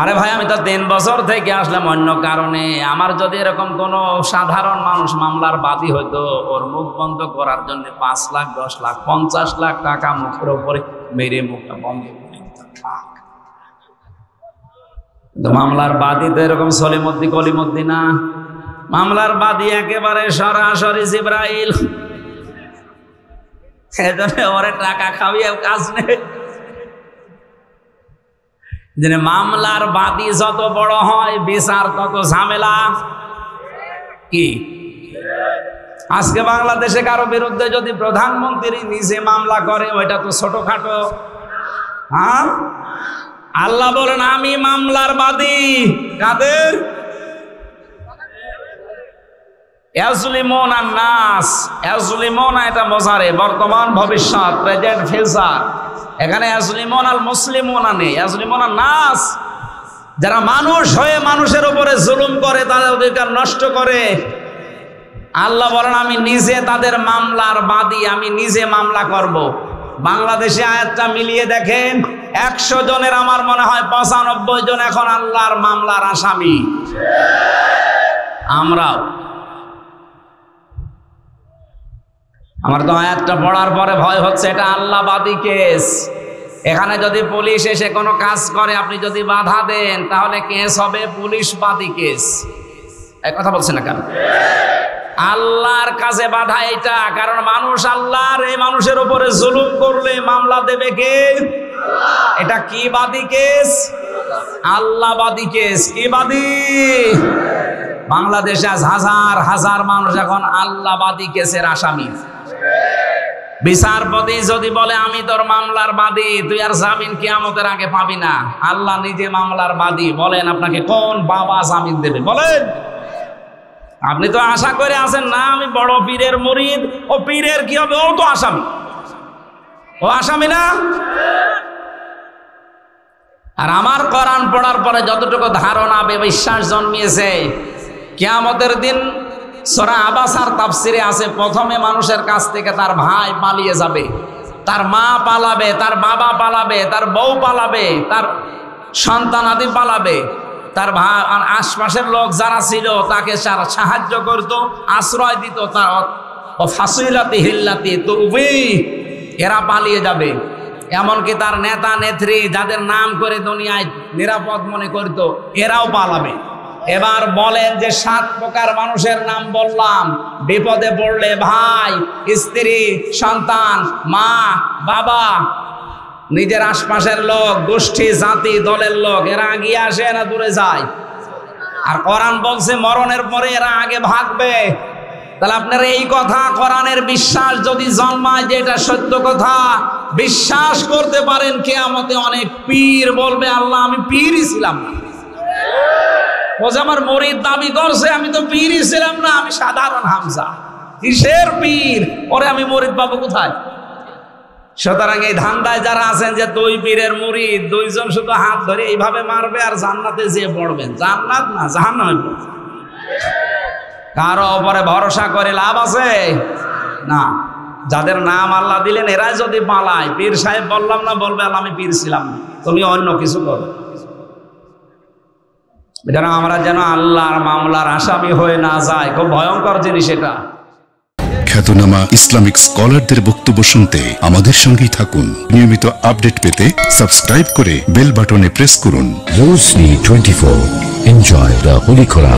[SPEAKER 1] আরে ভাই, আমি তো 3 বছর থেকে আসলাম অন্য কারণে। আমার যদি এরকম কোন সাধারণ মানুষ মামলার বাদী হইতো, ওর মুখ বন্ধ করার জন্য 5 লাখ 10 লাখ 50 লাখ টাকা মুখের উপরে মেরে মুখটা বন্ধ করে দিতাম। মামলার বাদী তো এরকম সলিমুদ্দি কলিমুদ্দি না। মামলার বাদী একেবারে সরাসরি জিবরাইল। এজন্য ওরে টাকা খাওয়িয়ে কাজ নেই। মামলার বাদী যত বড় হয়, বিচার তত ঝামেলা। কি আজকে বাংলাদেশে কারো বিরুদ্ধে যদি প্রধানমন্ত্রী নিজে মামলা করে, ওইটা তো ছোটখাটো। হ্যাঁ, আল্লাহ বলেন আমি মামলার বাদী। কাদের? ইয়াজলিমুনা নাস। ইয়াজলিমুনা এটা বোঝারে বর্তমান, ভবিষ্যৎ, প্রেজেন্ট, ফিউচার। এখানে ইয়াজলিমুন আল মুসলিমুনা নেই, ইয়াজলিমুনা নাস। যারা মানুষ হয়ে মানুষের উপরে জুলুম করে, তাদের অধিকার নষ্ট করে, আল্লাহ বলেন আমি নিজে তাদের মামলার বাদী, আমি নিজে মামলা করব। বাংলাদেশে আয়াতটা মিলিয়ে দেখেন, 100 জনের আমার মনে হয় 95 জন এখন আল্লাহর মামলার আসামি। আমরাও। আমার তো আয়াতটা পড়ার পরে ভয় হচ্ছে, এটা আল্লাহবাদী কেস। এখানে যদি পুলিশ এসে কোনো কাজ করে, আপনি যদি বাধা দেন, তাহলে কেস হবে পুলিশবাদী কেস। এই কথা বলছে না কেন? আল্লাহর কাছে বাধা এটা, কারণ মানুষ আল্লাহর, এই মানুষের উপরে জুলুম করলে মামলা দেবে কে? এটা কি বাদী কেস? আল্লাহবাদী কেস। কি বাদী? বাংলাদেশে আজ হাজার হাজার মানুষ এখন আল্লাহবাদী কেসের আসামি। বিচারপতি যদি বলে আমি তোর মামলার বাদী, তুই আর জামিন কিয়ামতের আগে পাবি না, আল্লাহ নিজে মামলার বাদী, বলেন আপনাকে কোন বাবা জামিন দেবে? বলেন। আপনি তো আশা করে আছেন না আমি বড় পীরের মুরিদ, ও পীরের কি হবে? ও তো আসামি। ও আসামি না? আর আমার কোরআন পড়ার পরে যতটুকু ধারণা বিশ্বাস জন্মিয়েছে, কিয়ামতের দিন সূরা আবাসার তাফসিরে আছে, প্রথমে মানুষের কাছ থেকে তার ভাই পালিয়ে যাবে, তার মা পালাবে, তার বাবা পালাবে, তার বউ পালাবে, তার সন্তানাদি পালাবে, তার আশপাশের লোক যারা ছিল তাকে সাহায্য করত, আশ্রয় দিত, তার ফাসিলাতি হিল্লাতি তুবি, এরা পালিয়ে যাবে। এমনকি তার নেতা নেত্রী যাদের নাম করে দুনিয়ায় নিরাপদ মনে করত, এরাও পালাবে। এবার বলেন যে 7 প্রকার মানুষের নাম বললাম, বিপদে পড়লে ভাই, স্ত্রী, সন্তান, মা, বাবা, নিজের আশপাশের লোক, গোষ্ঠী, জাতি, দলের লোক, এরা আগে আসে না দূরে যায়? আর কোরআন বলছে মরণের পরে এরা আগে ভাগবে। তাহলে আপনারা এই কথা, কোরআনের বিশ্বাস যদি জন্মায় যে এটা সত্য কথা, বিশ্বাস করতে পারেন কিয়ামতে অনেক পীর বলবে আল্লাহ আমি পীরই ছিলাম না। ও যে আমার মুরিদ দাবি করছে, আমি তো পীরই ছিলাম না, আমি সাধারণ হামজা। কিসের পীর? ওরে আমি মুরিদ পাবো কোথায়? সুতরাং এই ধান্দায় যারা আছেন যে 2 পীরের মুরিদ, 2 জন শুধু হাত ধরে এইভাবে মারবে আর জান্নাতে যেয়ে পড়বেন, জান্নাত না জাহান্নামে পড়বেন। কারো উপরে ভরসা করে লাভ আছে না। যাদের নাম আল্লাহ দিলেন এরা যদি পালায়, পীর সাহেব বললাম না, বলবে আল্লাহ আমি পীর ছিলাম না, তুমি অন্য কিছু করো। যেন আমরা যেন আল্লাহর মামলার আসামি হয়ে না যায়, খুব ভয়ঙ্কর জিনিস এটা।
[SPEAKER 2] খ্যাতনামা ইসলামিক স্কলারদের বক্তব্য শুনতে আমাদের সঙ্গেই থাকুন। নিয়মিত আপডেট পেতে সাবস্ক্রাইব করে বেল বাটনে প্রেস করুন।
[SPEAKER 3] Roshni 24. Enjoy the Holy Quran.